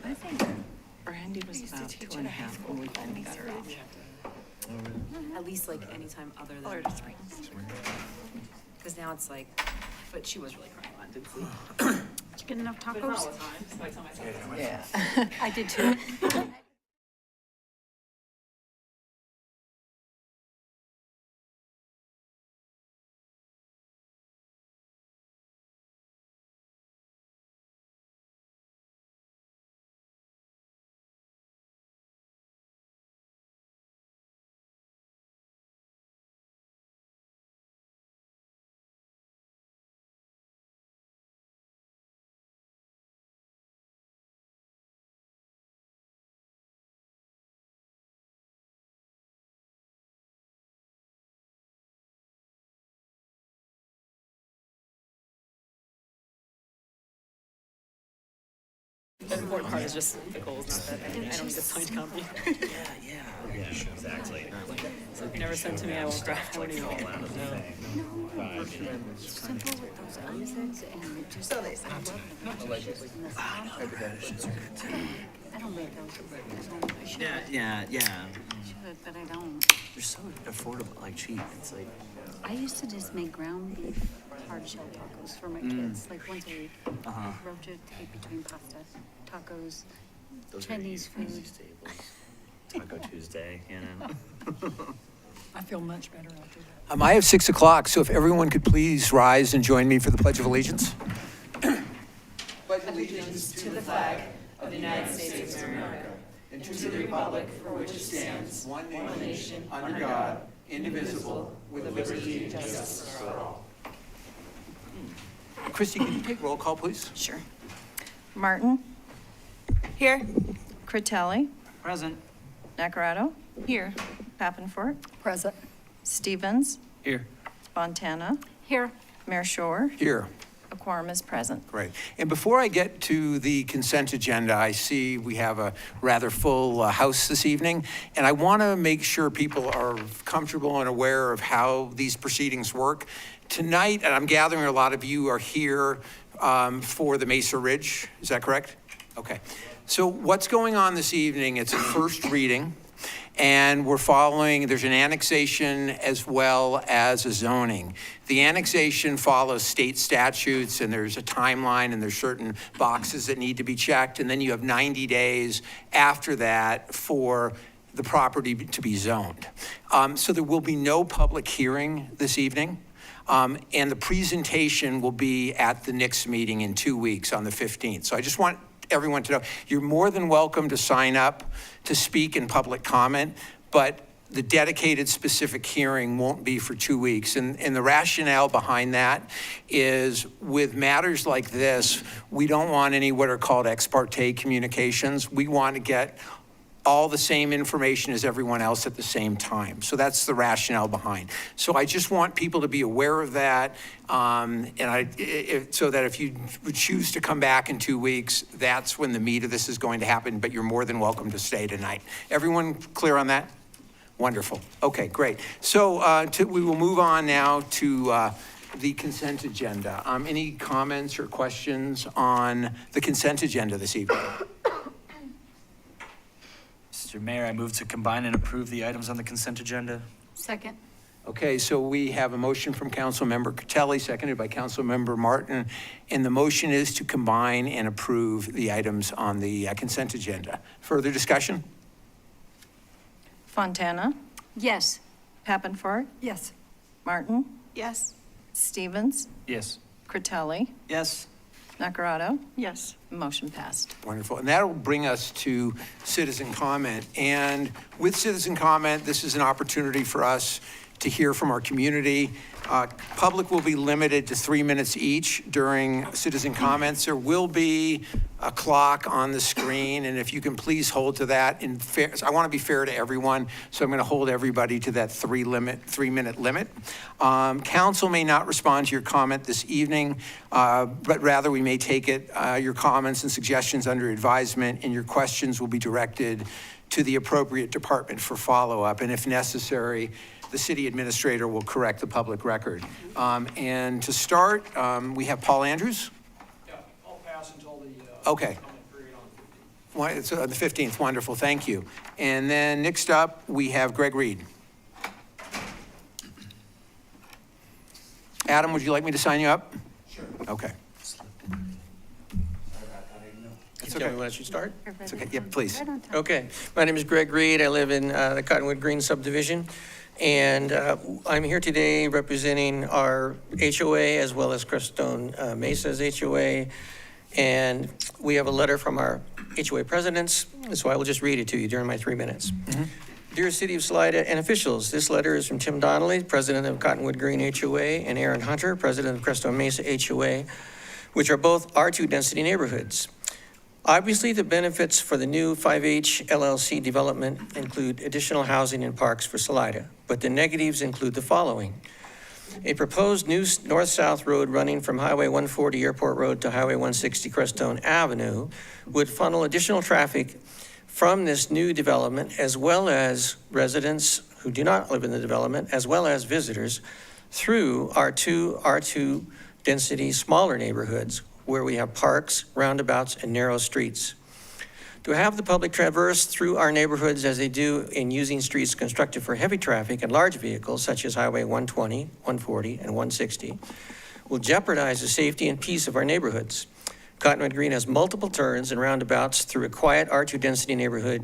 I think Brandy was about 2.5 when we finally got her off. At least like anytime other than Or spring. because now it's like, but she was really crying a lot, didn't she? Did you get enough But not all tacos? the time. Just by the time I saw her. Yeah. I did too. The important part is just the goals, not that I don't need a signed copy. Yeah, exactly. So if you never send to me, I won't cry. I won't even know. Simple with those onions and just. So they I don't make those. I should. Yeah. Should, but I don't. They're so affordable, like cheap. It's like, I used to just make ground beef hard shell tacos for my kids, like once a week. Rotate between pasta, tacos, those Chinese are easy food. staples. Taco Tuesday, you know. I feel much better after that. I have 6 o'clock, so if everyone could please rise and join me for the Pledge of Allegiance. Pledge allegiance to the flag of the United States of America and to the republic for which it stands, one nation, under God, indivisible, with liberty and justice for all. Christy, can you take roll call, please? Sure. Martin? Here. Critelli? Present. Nacarado? Here. Pappenfort? Present. Stevens? Here. Fontana? Here. Mayor Shore? Here. A quorum is present. Great. And before I get to the consent agenda, I see we have a rather full house this evening, and I want to make sure people are comfortable and aware of how these proceedings work. Tonight, and I'm gathering a lot of you are here for the Mesa Ridge. Is that correct? Okay. So what's going on this evening, it's a first reading, and we're following, there's an annexation as well as a zoning. The annexation follows state statutes, and there's a timeline, and there's certain boxes that need to be checked, and then you have 90 days after that for the property to be zoned. So there will be no public hearing this evening. And the presentation will be at the next meeting in 2 weeks on the 15th. So I just want everyone to know, you're more than welcome to sign up to speak in public comment, but the dedicated specific hearing won't be for 2 weeks. And the rationale behind that is with matters like this, we don't want any what are called ex parte communications. We want to get all the same information as everyone else at the same time. So that's the rationale behind. So I just want people to be aware of that, so that if you would choose to come back in 2 weeks, that's when the meat of this is going to happen, but you're more than welcome to stay tonight. Everyone clear on that? Wonderful. Okay, great. So we will move on now to the consent agenda. Any comments or questions on the consent agenda this evening? Mr. Mayor, I move to combine and approve the items on the consent agenda. Second. Okay, so we have a motion from Councilmember Critelli, seconded by Councilmember Martin, and the motion is to combine and approve the items on the consent agenda. Further discussion? Fontana? Yes. Pappenfort? Yes. Martin? Yes. Stevens? Yes. Critelli? Yes. Nacarado? Yes. Motion passed. Wonderful. And that'll bring us to citizen comment. And with citizen comment, this is an opportunity for us to hear from our community. Public will be limited to 3 minutes each during citizen comments. There will be a clock on the screen, and if you can please hold to that. I want to be fair to everyone, so I'm going to hold everybody to that 3 minute limit. Council may not respond to your comment this evening, but rather we may take your comments and suggestions under advisement, and your questions will be directed to the appropriate department for follow-up, and if necessary, the city administrator will correct the public record. And to start, we have Paul Andrews. Yeah, I'll pass until the Okay. comment period on 15. It's the 15th, wonderful, thank you. And then next up, we have Greg Reed. Adam, would you like me to sign you up? Sure. Okay. It's Tell me okay. when I should start. It's okay. Yeah, please. Right on time. Okay, my name is Greg Reed. I live in the Cottonwood Green subdivision. And I'm here today representing our HOA as well as Crestone Mesa's HOA. And we have a letter from our HOA presidents, so I will just read it to you during my 3 minutes. Dear City of Salida and officials, this letter is from Tim Donnelly, president of Cottonwood Green HOA, and Aaron Hunter, president of Crestone Mesa HOA, which are both R2 density neighborhoods. Obviously, the benefits for the new 5H LLC development include additional housing and parks for Salida, but the negatives include the following. A proposed new north-south road running from Highway 140 Airport Road to Highway 160 Crestone Avenue would funnel additional traffic from this new development, as well as residents who do not live in the development, as well as visitors, through our two R2 density smaller neighborhoods, where we have parks, roundabouts, and narrow streets. To have the public traverse through our neighborhoods as they do in using streets constructed for heavy traffic and large vehicles, such as Highway 120, 140, and 160, will jeopardize the safety and peace of our neighborhoods. Cottonwood Green has multiple turns and roundabouts through a quiet R2 density neighborhood.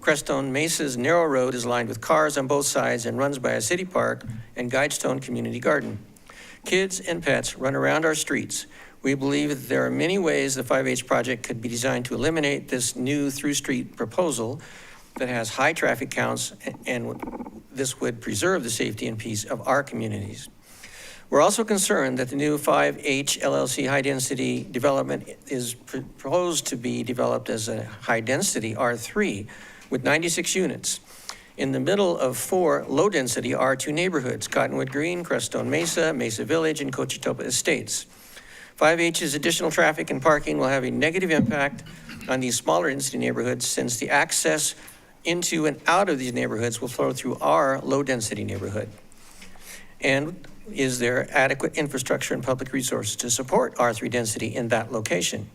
Crestone Mesa's narrow road is lined with cars on both sides and runs by a city park and Guidestone Community Garden. Kids and pets run around our streets. We believe that there are many ways the 5H project could be designed to eliminate this new through-street proposal that has high traffic counts, and this would preserve the safety and peace of our communities. We're also concerned that the new 5H LLC high-density development is proposed to be developed as a high-density R3 with 96 units in the middle of 4 low-density R2 neighborhoods, Cottonwood Green, Crestone Mesa, Mesa Village, and Cochitopa Estates. 5H's additional traffic and parking will have a negative impact on these smaller density neighborhoods, since the access into and out of these neighborhoods will flow through our low-density neighborhood. And is there adequate infrastructure and public resources to support R3 density in that location?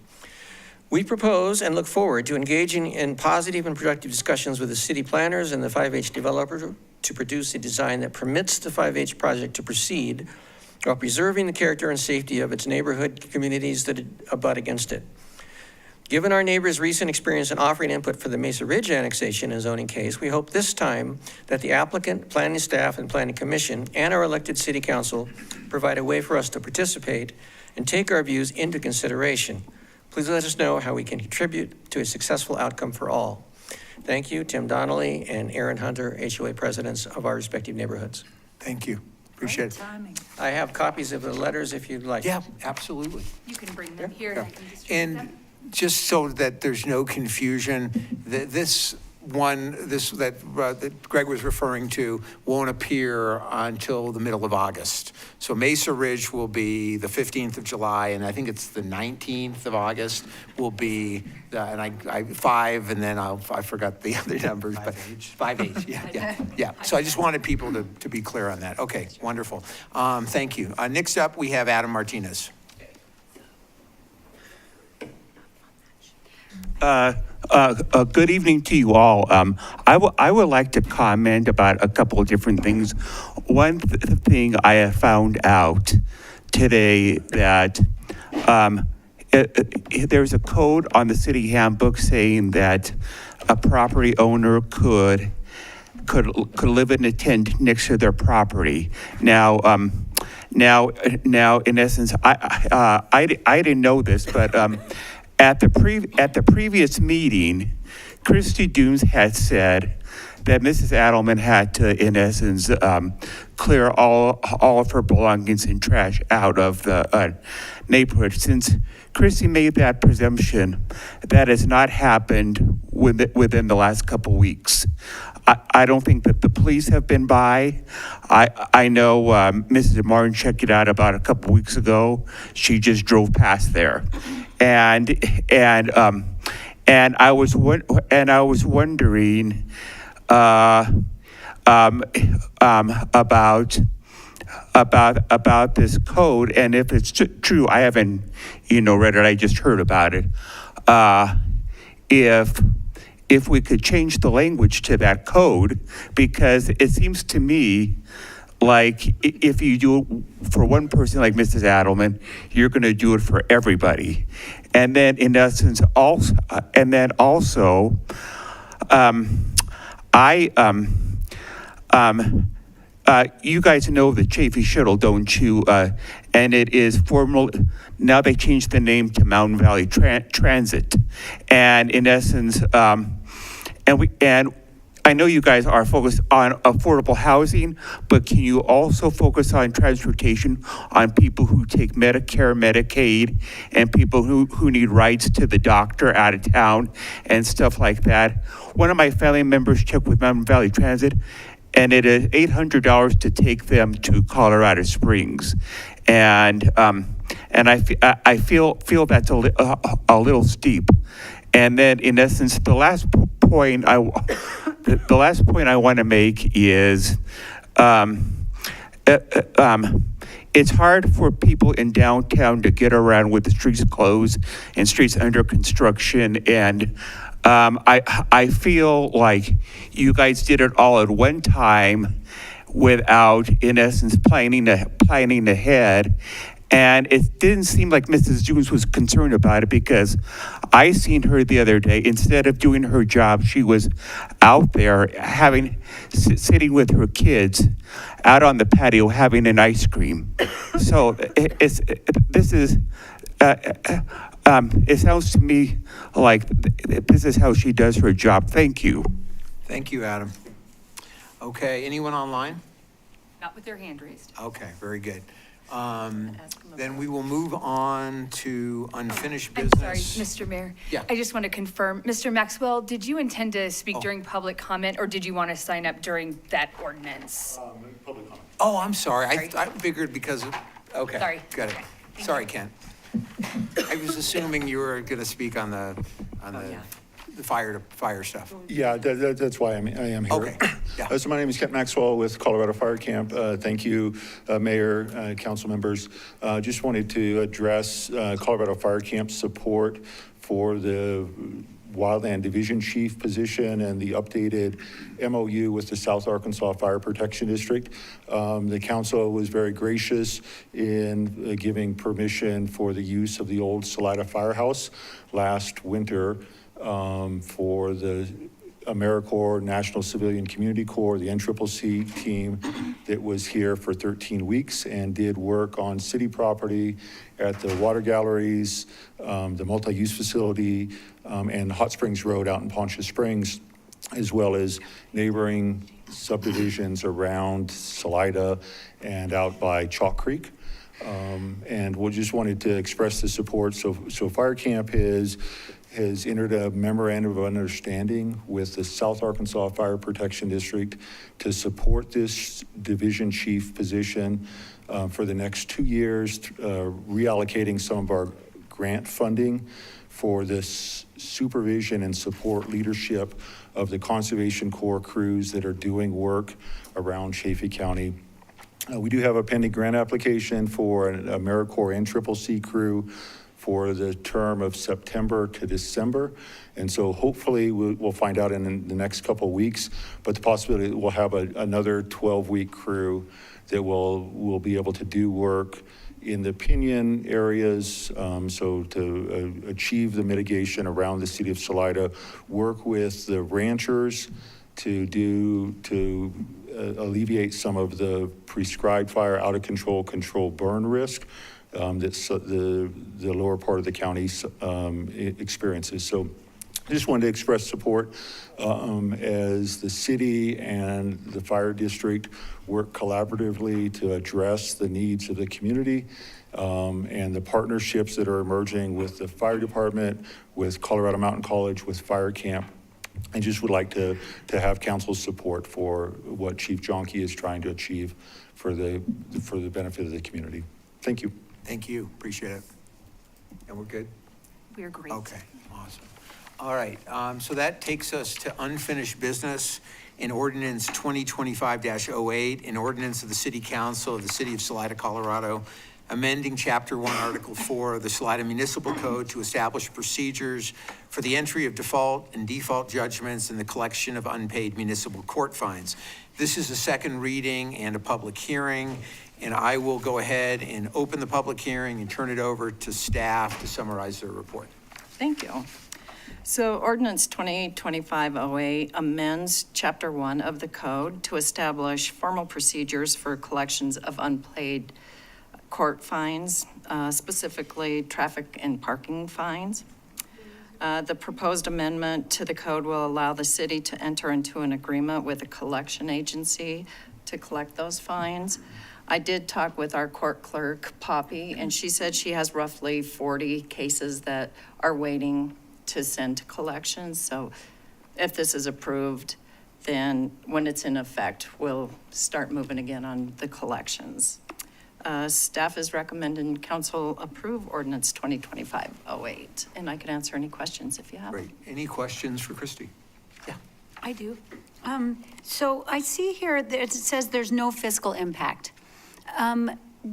We propose and look forward to engaging in positive and productive discussions with the city planners and the 5H developer to produce a design that permits the 5H project to proceed while preserving the character and safety of its neighborhood communities that abut against it. Given our neighbors' recent experience in offering input for the Mesa Ridge annexation and zoning case, we hope this time that the applicant, planning staff, and planning commission, and our elected city council provide a way for us to participate and take our views into consideration. Please let us know how we can contribute to a successful outcome for all. Thank you, Tim Donnelly and Aaron Hunter, HOA presidents of our respective neighborhoods. Thank you. Appreciate it. Timing. I have copies of the letters if you'd like. Yeah, absolutely. You can bring them here, and I can distribute And them. just so that there's no confusion, this that Greg was referring to won't appear until the middle of August. So Mesa Ridge will be the 15th of July, and I think it's the 19th of August will be, and I 5, and then I forgot the other numbers. 5H. 5H, yeah. So I just wanted people to be clear on that. Okay, wonderful. Thank you. Next up, we have Adam Martinez. Good evening to you all. I would like to comment about a couple of different things. One thing I have found out today that there's a code on the city handbook saying that a property owner could live in a tent next to their property. Now, in essence, I didn't know this, but at the previous meeting, Christy Dooms had said that Mrs. Adelman had to, in essence, clear all of her belongings and trash out of the neighborhood. Since Christy made that presumption, that has not happened within the last couple weeks. I don't think that the police have been by. I know Mrs. Martin checked it out about a couple weeks ago. She just drove past there, and I was wondering about this code, and if it's true. I haven't read it. I just heard about it. if we could change the language to that code, because it seems to me like if you do it for one person like Mrs. Adelman, you're going to do it for everybody. And then in essence also, you guys know the Chafee Shuttle, don't you? And it is formal. Now they changed the name to Mountain Valley Transit, and in essence, and I know you guys are focused on affordable housing, but can you also focus on transportation on people who take Medicare, Medicaid, and people who need rides to the doctor out of town and stuff like that? One of my family members checked with Mountain Valley Transit, and it is $800 to take them to Colorado Springs, and I feel that's a little steep. And then, in essence, the last point I want to make is it's hard for people in downtown to get around with the streets closed and streets under construction, and I feel like you guys did it all at one time without, in essence, planning ahead. And it didn't seem like Mrs. Jones was concerned about it, because I seen her the other day. Instead of doing her job, she was out there sitting with her kids out on the patio having an ice cream. So it sounds to me like this is how she does her job. Thank you. Thank you, Adam. Okay, anyone online? Not with their hand raised. Okay, very good. Then we will move on to unfinished business. I'm sorry, Mr. Mayor. Yeah. I just want to confirm, Mr. Maxwell, did you intend to speak during public comment, or did you want to sign up during that ordinance? Oh, I'm sorry. Sorry. I figured because of, okay. Sorry. Got it. Okay. Sorry, Ken. I was assuming you were going to speak on the yeah. the fire stuff. Yeah, that's why I am here. Okay, yeah. So my name is Kent Maxwell with Colorado Fire Camp. Thank you, Mayor, council members. Just wanted to address Colorado Fire Camp's support for the Wildland Division Chief position and the updated MOU with the South Arkansas Fire Protection District. The council was very gracious in giving permission for the use of the old Salida Firehouse last winter for the AmeriCorps National Civilian Community Corps, the NCCC team that was here for 13 weeks and did work on city property at the water galleries, the multi-use facility, and Hot Springs Road out in Poncha Springs, as well as neighboring subdivisions around Salida and out by Chalk Creek. And we just wanted to express the support. So Fire Camp has entered a memorandum of understanding with the South Arkansas Fire Protection District to support this division chief position for the next 2 years, reallocating some of our grant funding for this supervision and support leadership of the Conservation Corps crews that are doing work around Chafee County. We do have a pending grant application for an AmeriCorps NCCC crew for the term of September to December. And so hopefully we'll find out in the next couple of weeks, but the possibility we'll have another 12-week crew that will be able to do work in the Pinion areas, so to achieve the mitigation around the city of Salida, work with the ranchers to alleviate some of the prescribed fire out of control burn risk that the lower part of the county experiences. So I just wanted to express support as the city and the fire district work collaboratively to address the needs of the community and the partnerships that are emerging with the fire department, with Colorado Mountain College, with Fire Camp. I just would like to have council's support for what Chief Jonke is trying to achieve for the benefit of the community. Thank you. Thank you. Appreciate it. And we're good? We're great. Okay, awesome. All right, so that takes us to unfinished business in ordinance 2025-08, an ordinance of the City Council of the City of Salida, Colorado, amending Chapter 1, Article 4 of the Salida Municipal Code to establish procedures for the entry of default and default judgments and the collection of unpaid municipal court fines. This is a second reading and a public hearing, and I will go ahead and open the public hearing and turn it over to staff to summarize their report. Thank you. So ordinance 2025-08 amends Chapter 1 of the code to establish formal procedures for collections of unpaid court fines, specifically traffic and parking fines. The proposed amendment to the code will allow the city to enter into an agreement with a collection agency to collect those fines. I did talk with our court clerk, Poppy, and she said she has roughly 40 cases that are waiting to send to collections. So if this is approved, then when it's in effect, we'll start moving again on the collections. Staff is recommending council approve ordinance 2025-08, and I can answer any questions if you have. Great. Any questions for Christie? Yeah. I do. So I see here that it says there's no fiscal impact.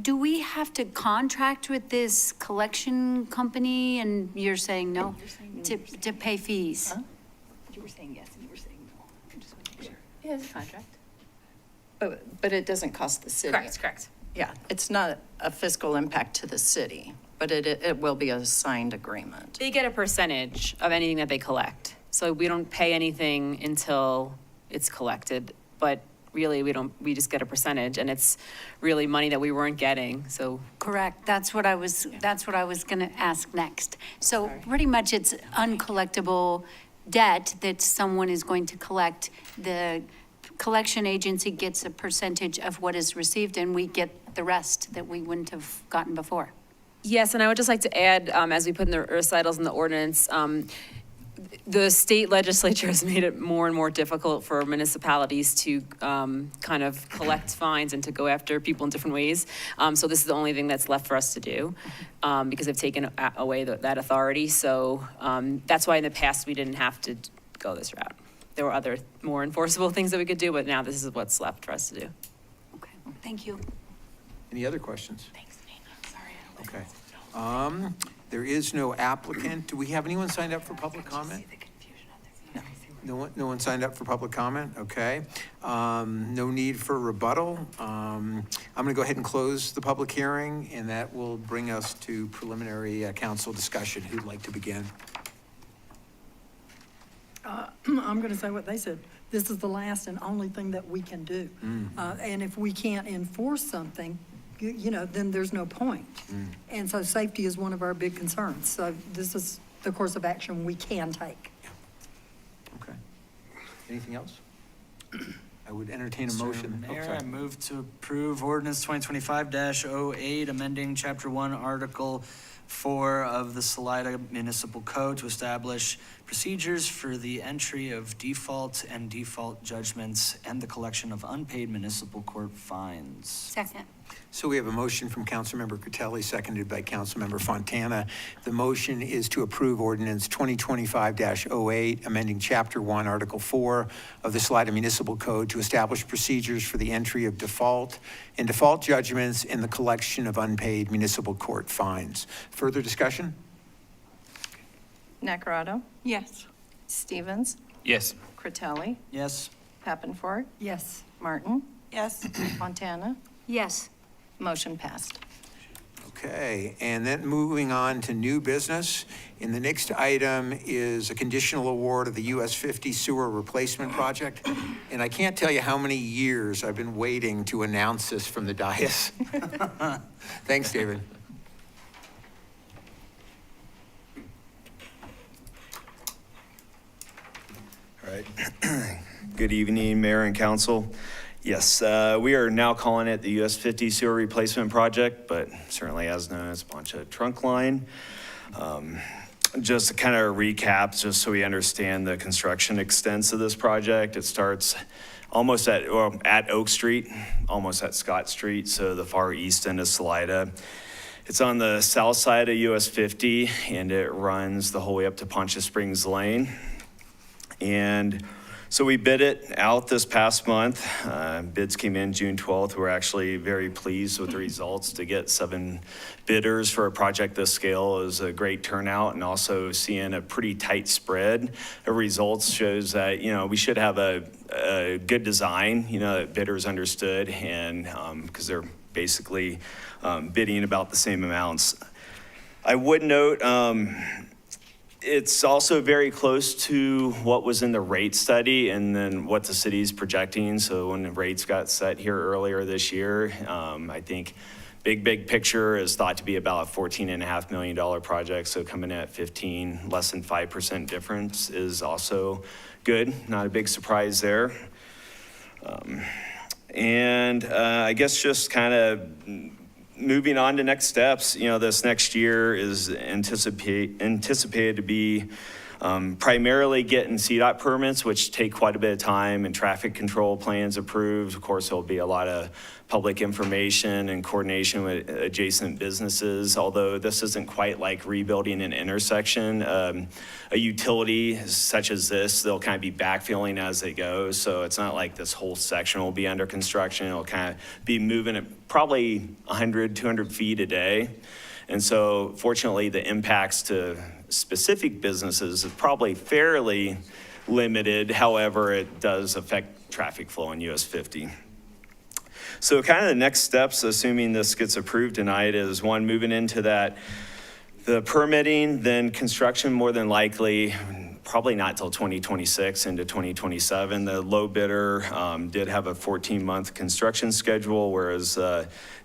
Do we have to contract with this collection company? And you're saying no, to pay fees? Huh? You were saying yes, and you were saying no. I just want to make sure. Yeah, it's a contract. But it doesn't cost the city. Correct. Yeah, it's not a fiscal impact to the city, but it will be a signed agreement. They get a percentage of anything that they collect. So we don't pay anything until it's collected, but really we just get a percentage, and it's really money that we weren't getting, so. Correct. That's what I was gonna ask next. So pretty much it's uncollectible debt that someone is going to collect. The collection agency gets a percentage of what is received, and we get the rest that we wouldn't have gotten before. Yes, and I would just like to add, as we put in the recitals in the ordinance, the state legislature has made it more and more difficult for municipalities to kind of collect fines and to go after people in different ways. So this is the only thing that's left for us to do because they've taken away that authority. So that's why in the past we didn't have to go this route. There were other more enforceable things that we could do, but now this is what's left for us to do. Okay, thank you. Any other questions? Thanks, Nina. Sorry, Okay. There is no applicant. Do we have anyone signed up for public comment? No one signed up for public comment? Okay. No need for rebuttal. I'm going to go ahead and close the public hearing, and that will bring us to preliminary council discussion. Who'd like to begin? I'm going to say what they said. This is the last and only thing that we can do. And if we can't enforce something, you know, then there's no point. And so safety is one of our big concerns. So this is the course of action we can take. Okay. Anything else? I would entertain a motion. Mr. Mayor, sorry. I move to approve ordinance 2025-08, amending Chapter 1, Article 4 of the Salida Municipal Code to establish procedures for the entry of default and default judgments and the collection of unpaid municipal court fines. Second. So we have a motion from Councilmember Critelli, seconded by Councilmember Fontana. The motion is to approve ordinance 2025-08, amending Chapter 1, Article 4 of the Salida Municipal Code to establish procedures for the entry of default and default judgments and the collection of unpaid municipal court fines. Further discussion? Nacarado, Yes. Stevens, Yes. Critelli, Yes. Papenfort, Yes. Martin, Yes. Fontana. Yes. Motion passed. Okay, and then moving on to new business. And the next item is a conditional award of the US 50 sewer replacement project. And I can't tell you how many years I've been waiting to announce this from the dais. Thanks, David. All right. Good evening, Mayor and Council. Yes, we are now calling it the US 50 Sewer Replacement Project, but certainly as known as a bunch of trunk line. Just to kind of recap, just so we understand the construction extents of this project, it starts almost at Oak Street, almost at Scott Street, so the far east end of Salida. It's on the south side of US 50, and it runs the whole way up to Poncha Springs Lane. And So we bid it out this past month. Bids came in June 12th. We're actually very pleased with the results. To get 7 bidders for a project this scale is a great turnout, and also seeing a pretty tight spread of results shows that, we should have a good design, that bidders understood, and because they're basically bidding about the same amounts. I would note, it's also very close to what was in the rate study and then what the city's projecting. So when the rates got set here earlier this year, I think big picture is thought to be about a $14.5 million project. So coming at 15, less than 5% difference is also good. Not a big surprise there. I guess just kind of moving on to next steps, this next year is anticipated to be primarily getting CDOT permits, which take quite a bit of time, and traffic control plans approved. Of course, there'll be a lot of public information and coordination with adjacent businesses, although this isn't quite like rebuilding an intersection. A utility such as this, they'll kind of be backfilling as they go, so it's not like this whole section will be under construction. It'll kind of be moving at probably 100, 200 feet a day. And so fortunately, the impacts to specific businesses is probably fairly limited. However, it does affect traffic flow on US 50. So kind of the next steps, assuming this gets approved tonight, is one, moving into the permitting, then construction more than likely, probably not till 2026 into 2027. The low bidder did have a 14-month construction schedule, whereas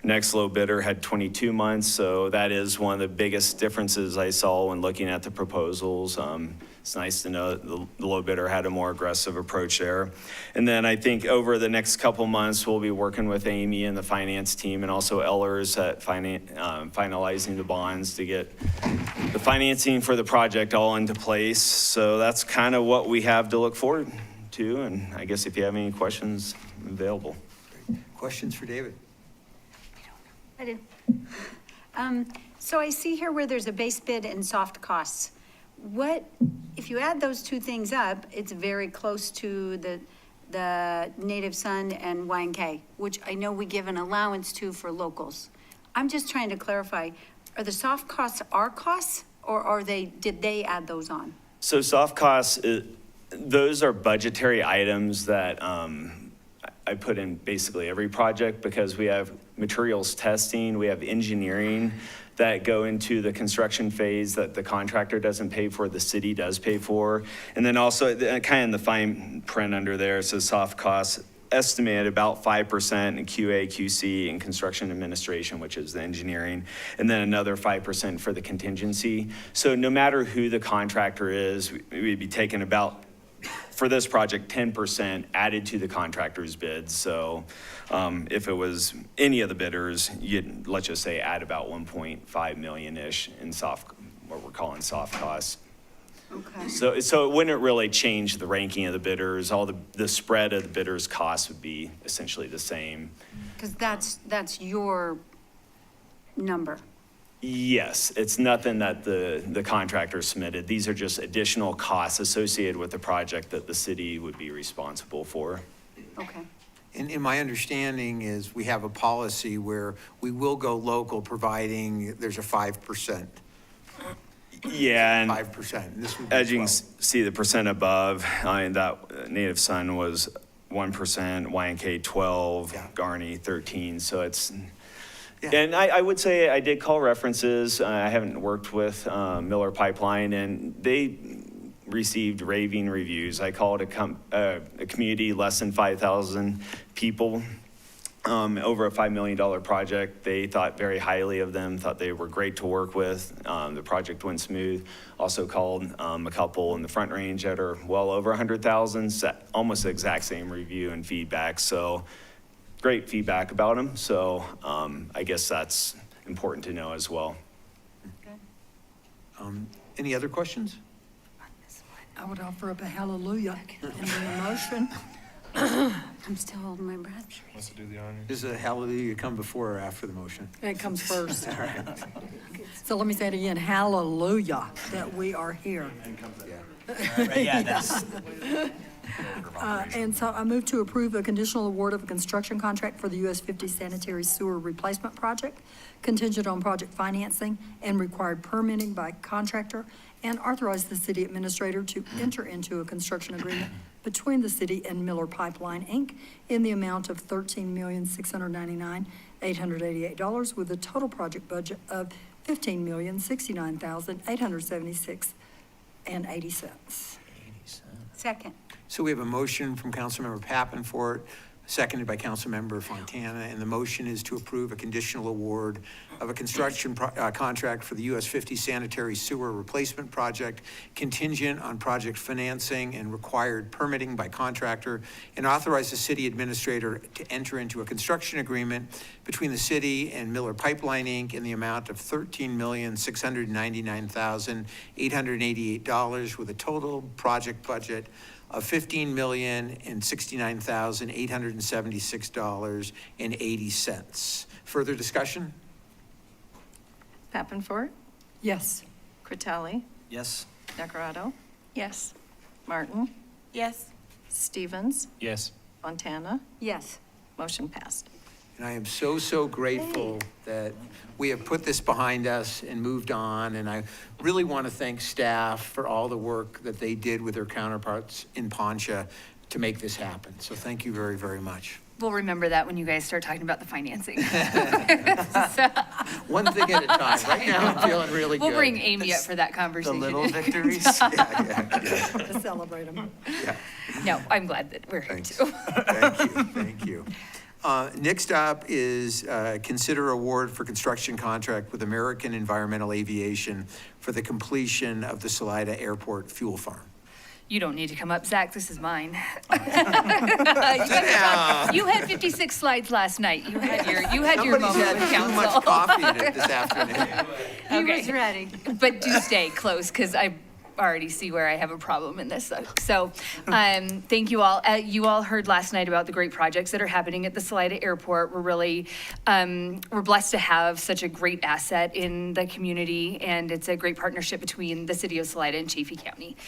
next low bidder had 22 months. So that is one of the biggest differences I saw when looking at the proposals. It's nice to know that the low bidder had a more aggressive approach there. And then I think over the next couple months, we'll be working with Amy and the finance team, and also Ellers at finalizing the bonds to get the financing for the project all into place. So that's kind of what we have to look forward to. And I guess if you have any questions, I'm available. Questions for David? I do. So I see here where there's a base bid and soft costs. If you add those two things up, it's very close to the Native Son and Y&K, which I know we give an allowance to for locals. I'm just trying to clarify, are the soft costs our costs, or did they add those on? So soft costs, those are budgetary items that I put in basically every project, because we have materials testing, we have engineering that go into the construction phase that the contractor doesn't pay for, the city does pay for. And then also kind of in the fine print under there, it says soft costs estimated about 5% in QA, QC, and construction administration, which is the engineering, and then another 5% for the contingency. So no matter who the contractor is, we'd be taking about, for this project, 10% added to the contractor's bid. So if it was any of the bidders, you'd, let's just say, add about 1.5 million-ish in what we're calling soft costs. Okay. So it wouldn't really change the ranking of the bidders. All the spread of the bidders' costs would be essentially the same. Because that's your number. Yes, it's nothing that the contractor submitted. These are just additional costs associated with the project that the city would be responsible for. Okay. And my understanding is we have a policy where we will go local, providing there's a 5%. Yeah, and 5%. And this would be as you can 12. see, the percent above, that Native Son was 1%, Y&K 12, Yeah. Garney 13. So it's, Yeah. and I would say I did call references. I haven't worked with Miller Pipeline, and they received raving reviews. I called a community less than 5,000 people, over a $5 million project. They thought very highly of them, thought they were great to work with. The project went smooth. Also called a couple in the Front Range that are well over 100,000, almost the exact same review and feedback. So great feedback about them. So I guess that's important to know as well. Any other questions? I would offer up a hallelujah and then a motion. I'm still holding my breath. Does a hallelujah come before or after the motion? It comes first. So let me say it again, hallelujah, that we are here. Yeah. And so I move to approve a conditional award of a construction contract for the US 50 sanitary sewer replacement project, contingent on project financing and required permitting by contractor, and authorize the city administrator to enter into a construction agreement between the city and Miller Pipeline, Inc. in the amount of $13,699,888 with a total project budget of $15,069,876.80. Second. So we have a motion from Councilmember Pappenfort, seconded by Councilmember Fontana, and the motion is to approve a conditional award of a construction contract for the US 50 sanitary sewer replacement project, contingent on project financing and required permitting by contractor, and authorize the city administrator to enter into a construction agreement between the city and Miller Pipeline, Inc. in the amount of $13,699,888 with a total project budget of $15,069,876.80. Further discussion? Pappenfort, Yes. Critelli, Yes. Nacarado, Yes. Martin, Yes. Stevens, Yes. Fontana, Yes. motion passed. And I am so, so grateful that we have put this behind us and moved on. And I really want to thank staff for all the work that they did with their counterparts in Poncha to make this happen. So thank you very, very much. We'll remember that when you guys start talking about the financing. One thing at a time. Right now, I'm feeling really good. We'll bring Amy up for that The conversation. little victories. To celebrate them. No, I'm glad that we're here Thanks. too. Thank you, thank you. Next up is consider award for construction contract with American Environmental Aviation for the completion of the Salida Airport fuel farm. You don't need to come up, Zach, this is mine. Sit down. You had 56 slides last night. You had your Somebody's moment with had too much council. coffee in it this afternoon. He Okay. was ready. But do stay close, because I already see where I have a problem in this. So, thank you all. You all heard last night about the great projects that are happening at the Salida Airport. We're really, we're blessed to have such a great asset in the community, and it's a great partnership between the city of Salida and Chaffey County.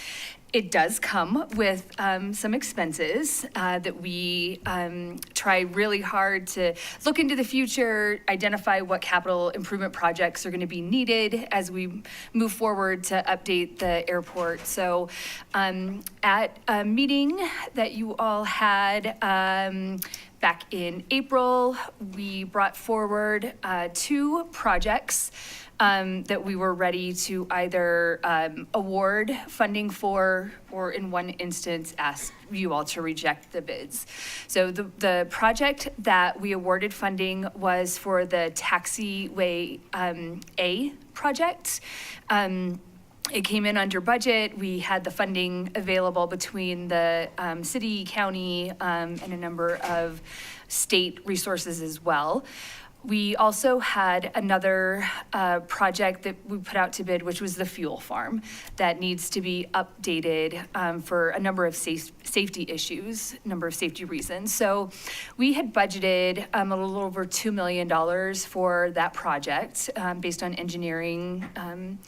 It does come with some expenses that we try really hard to look into the future, identify what capital improvement projects are going to be needed as we move forward to update the airport. So at a meeting that you all had back in April, we brought forward 2 projects that we were ready to either award funding for, or in one instance, ask you all to reject the bids. So the project that we awarded funding was for the taxiway A project. It came in under budget. We had the funding available between the city, county, and a number of state resources as well. We also had another project that we put out to bid, which was the fuel farm, that needs to be updated for a number of safety issues, number of safety reasons. So we had budgeted a little over $2 million for that project based on engineering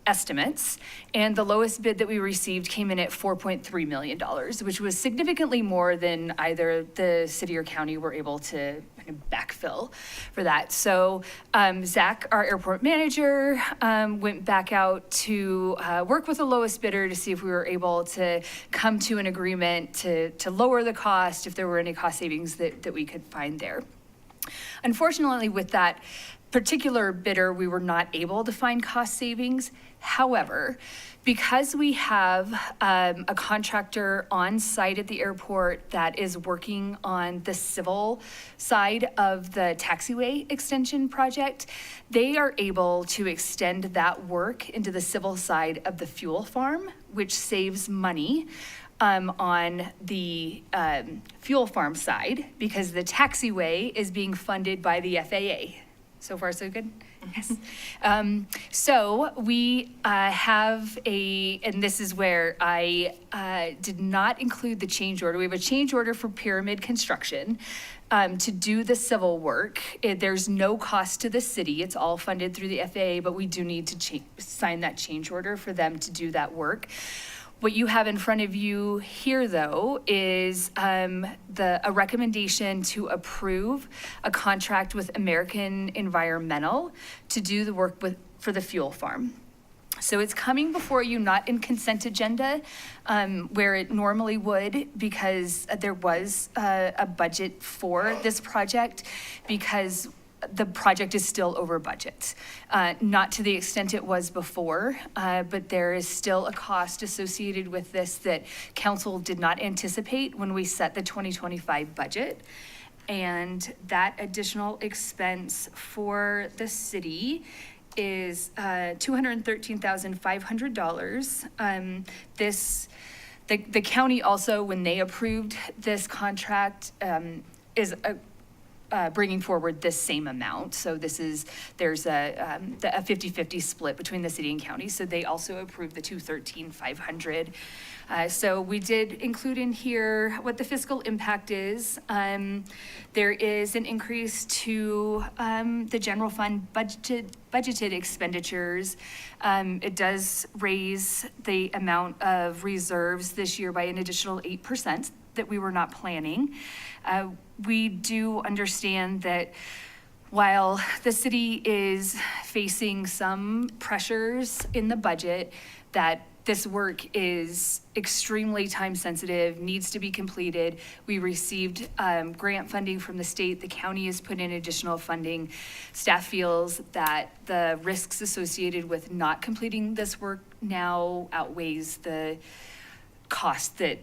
estimates, and the lowest bid that we received came in at $4.3 million, which was significantly more than either the city or county were able to kind of backfill for that. So Zach, our airport manager, went back out to work with the lowest bidder to see if we were able to come to an agreement to lower the cost, if there were any cost savings that we could find there. Unfortunately, with that particular bidder, we were not able to find cost savings. However, because we have a contractor on site at the airport that is working on the civil side of the taxiway extension project, they are able to extend that work into the civil side of the fuel farm, which saves money on the fuel farm side, because the taxiway is being funded by the FAA. So far, so good? Yes. So we have and this is where I did not include the change order. We have a change order for Pyramid Construction to do the civil work. There's no cost to the city. It's all funded through the FAA, but we do need to sign that change order for them to do that work. What you have in front of you here, though, is a recommendation to approve a contract with American Environmental to do the work for the fuel farm. So it's coming before you not in consent agenda, where it normally would, because there was a budget for this project, because the project is still over budget. Not to the extent it was before, but there is still a cost associated with this that council did not anticipate when we set the 2025 budget. And that additional expense for the city is $213,500. The county also, when they approved this contract, is bringing forward this same amount. So there's a 50-50 split between the city and county. So they also approved the $213,500. So we did include in here what the fiscal impact is. There is an increase to the general fund budgeted expenditures. It does raise the amount of reserves this year by an additional 8% that we were not planning. We do understand that while the city is facing some pressures in the budget, that this work is extremely time sensitive, needs to be completed. We received grant funding from the state. The county has put in additional funding. Staff feels that the risks associated with not completing this work now outweighs the cost that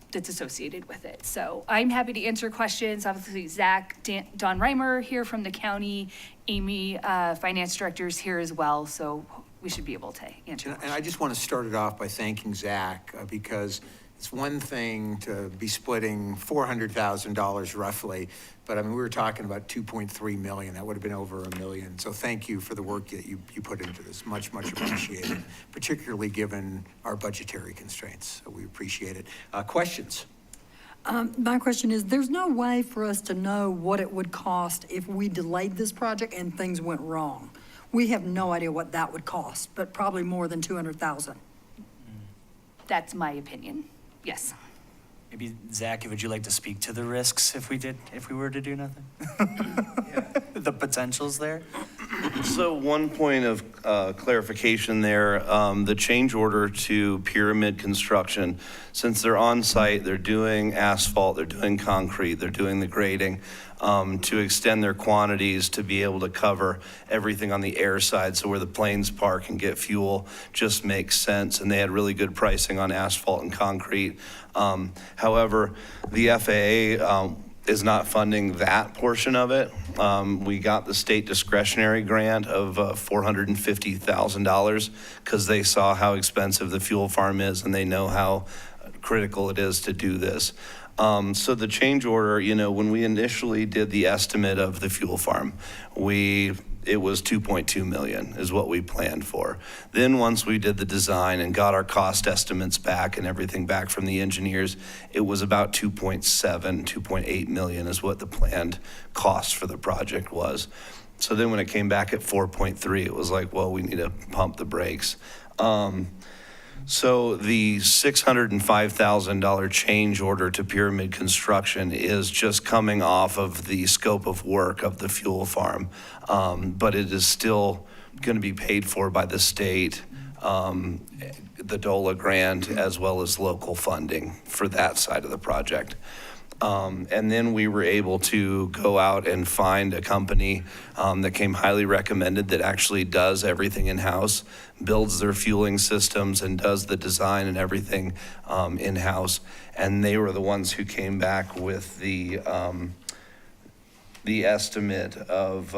that's associated with it. So I'm happy to answer questions. Obviously, Zach, Don Reimer here from the county, Amy, finance director, is here as well. So we should be able to answer. And I just want to start it off by thanking Zach, because it's one thing to be splitting $400,000 roughly, but I mean, we were talking about 2.3 million. That would have been over $1 million. So thank you for the work that you put into this. Much, much appreciated, particularly given our budgetary constraints. So we appreciate it. Questions? My question is, there's no way for us to know what it would cost if we delayed this project and things went wrong. We have no idea what that would cost, but probably more than 200,000. That's my opinion. Yes. Maybe, Zach, would you like to speak to the risks if we were to do nothing? The potentials there? So one point of clarification there, the change order to Pyramid Construction, since they're on site, they're doing asphalt, they're doing concrete, they're doing the grading, to extend their quantities to be able to cover everything on the air side, so where the planes park and get fuel just makes sense. And they had really good pricing on asphalt and concrete. However, the FAA is not funding that portion of it. We got the state discretionary grant of $450,000 because they saw how expensive the fuel farm is and they know how critical it is to do this. So the change order, when we initially did the estimate of the fuel farm, it was 2.2 million is what we planned for. Then once we did the design and got our cost estimates back and everything back from the engineers, it was about 2.7, 2.8 million is what the planned cost for the project was. So then when it came back at 4.3, it was like, well, we need to pump the brakes. So the $605,000 change order to Pyramid Construction is just coming off of the scope of work of the fuel farm, but it is still going to be paid for by the state, the DOLA grant, as well as local funding for that side of the project. And then we were able to go out and find a company that came highly recommended that actually does everything in-house, builds their fueling systems and does the design and everything in-house. And they were the ones who came back with the estimate of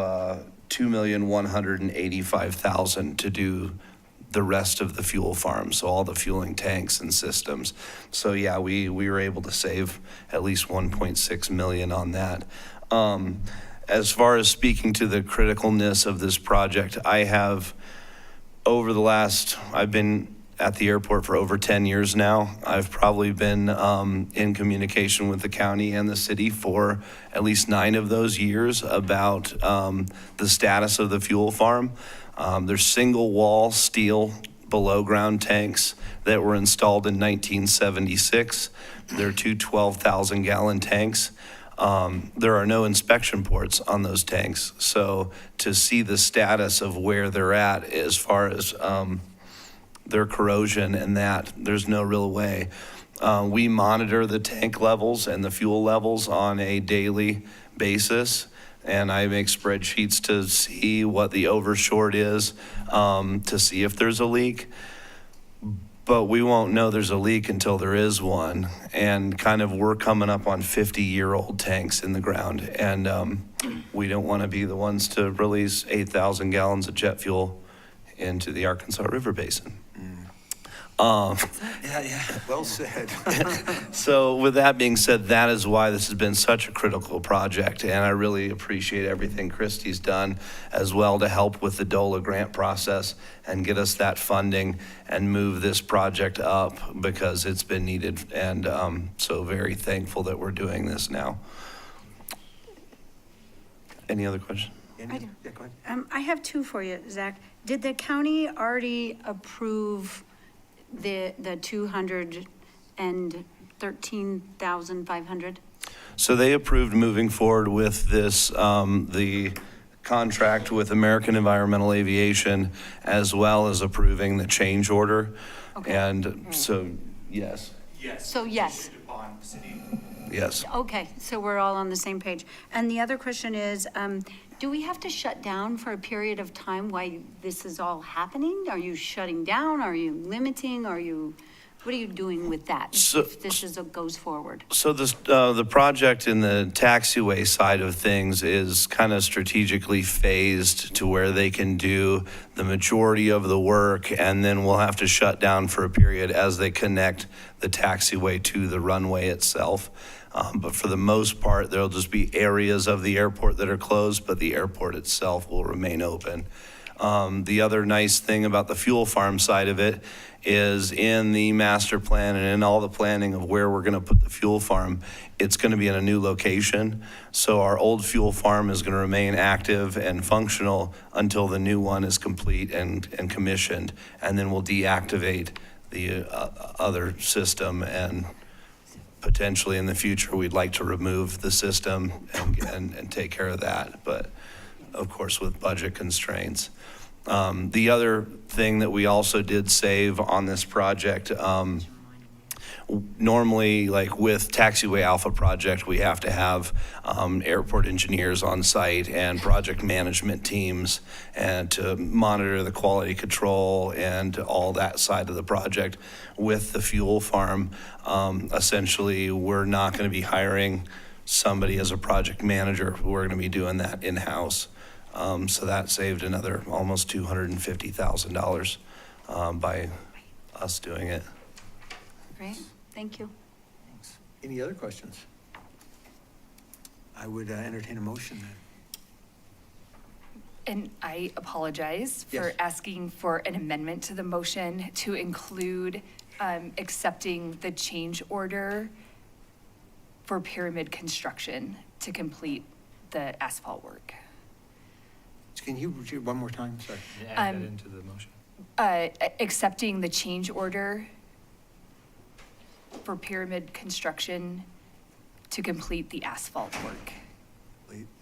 $2,185,000 to do the rest of the fuel farm, so all the fueling tanks and systems. So yeah, we were able to save at least 1.6 million on that. As far as speaking to the criticalness of this project, I've been at the airport for over 10 years now. I've probably been in communication with the county and the city for at least 9 of those years about the status of the fuel farm. There's single wall steel below-ground tanks that were installed in 1976. They're two 12,000-gallon tanks. There are no inspection ports on those tanks. So to see the status of where they're at as far as their corrosion and that, there's no real way. We monitor the tank levels and the fuel levels on a daily basis, and I make spreadsheets to see what the overshort is, to see if there's a leak. But we won't know there's a leak until there is one. And kind of we're coming up on 50-year-old tanks in the ground. And we don't want to be the ones to release 8,000 gallons of jet fuel into the Arkansas River Basin. Well said. So with that being said, that is why this has been such a critical project, and I really appreciate everything Christie's done as well to help with the DOLA grant process and get us that funding and move this project up because it's been needed, and so very thankful that we're doing this now. Any other questions? I do. Yeah, go ahead. I have two for you, Zach. Did the county already approve the 213,500? So they approved moving forward with this, the contract with American Environmental Aviation, as well as approving the change order. Okay. And so, yes, So yes. yes. Okay, so we're all on the same page. And the other question is, do we have to shut down for a period of time while this is all happening? Are you shutting down? Are you limiting? What are you doing with that if this goes forward? So this, the project in the taxiway side of things is kind of strategically phased to where they can do the majority of the work, and then we'll have to shut down for a period as they connect the taxiway to the runway itself. But for the most part, there'll just be areas of the airport that are closed, but the airport itself will remain open. The other nice thing about the fuel farm side of it is in the master plan and in all the planning of where we're gonna put the fuel farm, it's gonna be in a new location. So our old fuel farm is gonna remain active and functional until the new one is complete and commissioned. And then we'll deactivate the other system, and potentially in the future, we'd like to remove the system and take care of that, but of course with budget constraints. The other thing that we also did save on this project, normally, like with Taxiway Alpha project, we have to have airport engineers on site and project management teams and to monitor the quality control and all that side of the project. With the fuel farm, essentially, we're not going to be hiring somebody as a project manager. We're going to be doing that in-house. So that saved another almost $250,000 by us doing it. Great, thank you. Any other questions? I would entertain a motion then. And I apologize for Yes. asking for an amendment to the motion to include accepting the change order for Pyramid Construction to complete the asphalt work. Can you repeat one more time? Sorry. Add that into the motion. Accepting the change order for Pyramid Construction to complete the asphalt work.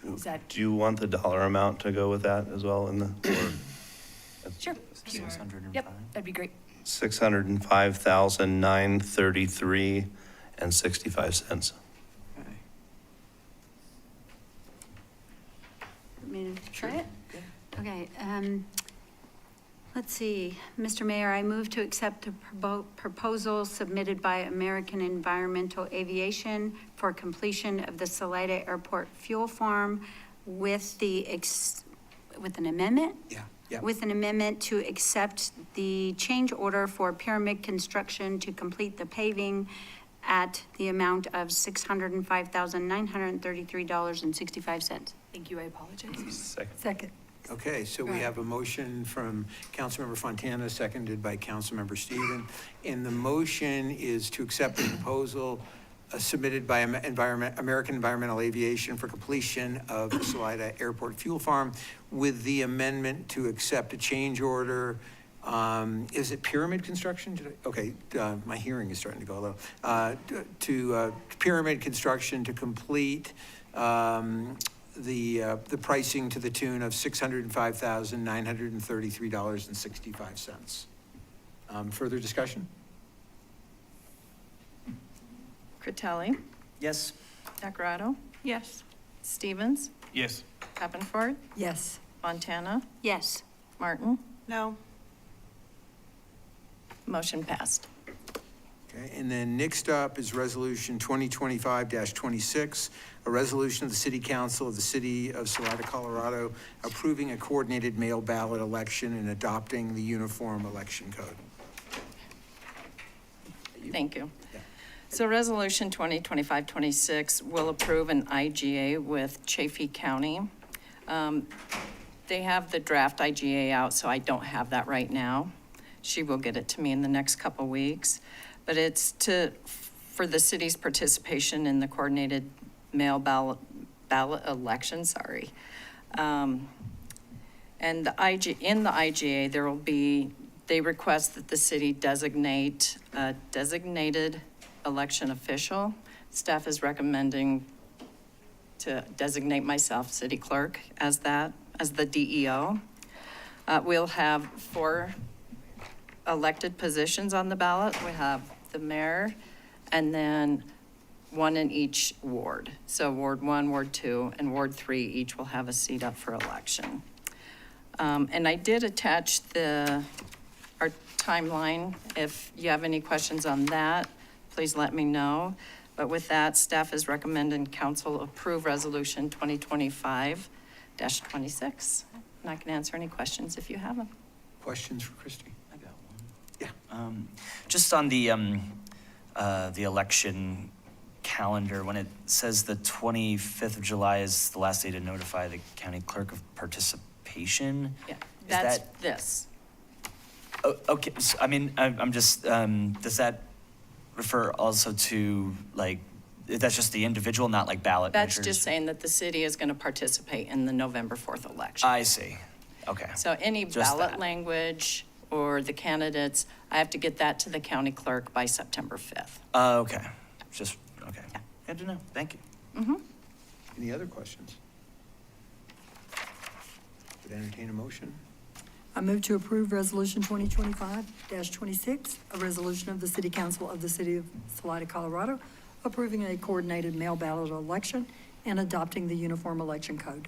Is that, Do you want the dollar amount to go with that as well in the? sure. 605. Yep, that'd be great. $605,933.65. Okay. Want me to try it? Okay, let's see. Mr. Mayor, I move to accept a proposal submitted by American Environmental Aviation for completion of the Salida Airport Fuel Farm with with an amendment? Yeah. With an amendment to accept the change order for Pyramid Construction to complete the paving at the amount of $605,933.65. Thank you, I apologize. Second. Okay, so we have a motion from Councilmember Fontana, seconded by Councilmember Stephen. And the motion is to accept the proposal submitted by American Environmental Aviation for completion of the Salida Airport Fuel Farm with the amendment to accept a change order Is it pyramid construction? Okay, my hearing is starting to go low. To pyramid construction to complete the pricing to the tune of $605,933.65. Further discussion? Critelli, Yes. Nacarado, Yes. Stevens, Yes. Davenport, Yes. Fontana, Yes. Martin. No. Motion passed. Okay, and then next up is Resolution 2025-26, a resolution of the City Council of the City of Salida, Colorado, approving a coordinated mail ballot election and adopting the Uniform Election Code. Thank you. Yeah. So Resolution 2025-26 will approve an IGA with Chaffee County. They have the draft IGA out, so I don't have that right now. She will get it to me in the next couple weeks. But it's for the city's participation in the coordinated mail ballot election, sorry. And in the IGA, they request that the city designate a designated election official. Staff is recommending to designate myself, city clerk, as the DEO. We'll have 4 elected positions on the ballot. We have the mayor, and then 1 in each ward. So Ward 1, Ward 2, and Ward 3 each will have a seat up for election. And I did attach our timeline. If you have any questions on that, please let me know. But with that, staff is recommending council approve Resolution 2025-26. And I can answer any questions if you have them. Questions for Christie? I got one. Yeah. Just on the election calendar, when it says the 25th of July is the last day to notify the county clerk of participation. Yeah, Is that's that- this. Oh, okay, so, I mean, I'm just, does that refer also to, like, that's just the individual, not like ballot measures? That's just saying that the city is going to participate in the November 4th election. I see, okay. So any Just ballot that. language or the candidates, I have to get that to the county clerk by September 5th. Okay, just, okay. Yeah. Good to know, thank you. Any other questions? Would entertain a motion? I move to approve Resolution 2025-26, a resolution of the City Council of the City of Salida, Colorado, approving a coordinated mail ballot election and adopting the Uniform Election Code.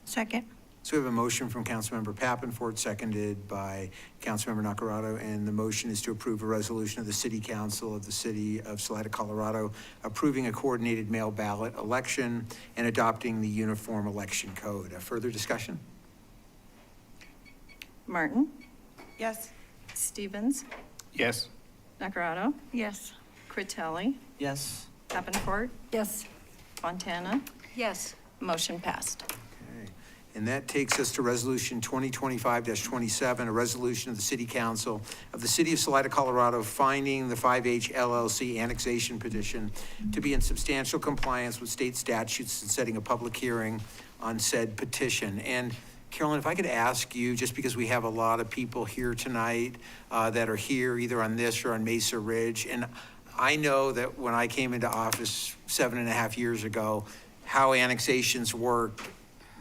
Second. So we have a motion from Councilmember Pappenfort, seconded by Councilmember Nacarado, and the motion is to approve a resolution of the City Council of the City of Salida, Colorado, approving a coordinated mail ballot election and adopting the Uniform Election Code. Further discussion? Martin? Yes. Stevens? Yes. Nacarado? Yes. Critelli? Yes. Davenport? Yes. Fontana? Yes. Motion passed. Okay. And that takes us to Resolution 2025-27, a resolution of the City Council of the City of Salida, Colorado, finding the 5H LLC annexation petition to be in substantial compliance with state statutes and setting a public hearing on said petition. And Carolyn, if I could ask you, just because we have a lot of people here tonight that are here either on this or on Mesa Ridge, and I know that when I came into office 7.5 years ago, how annexations worked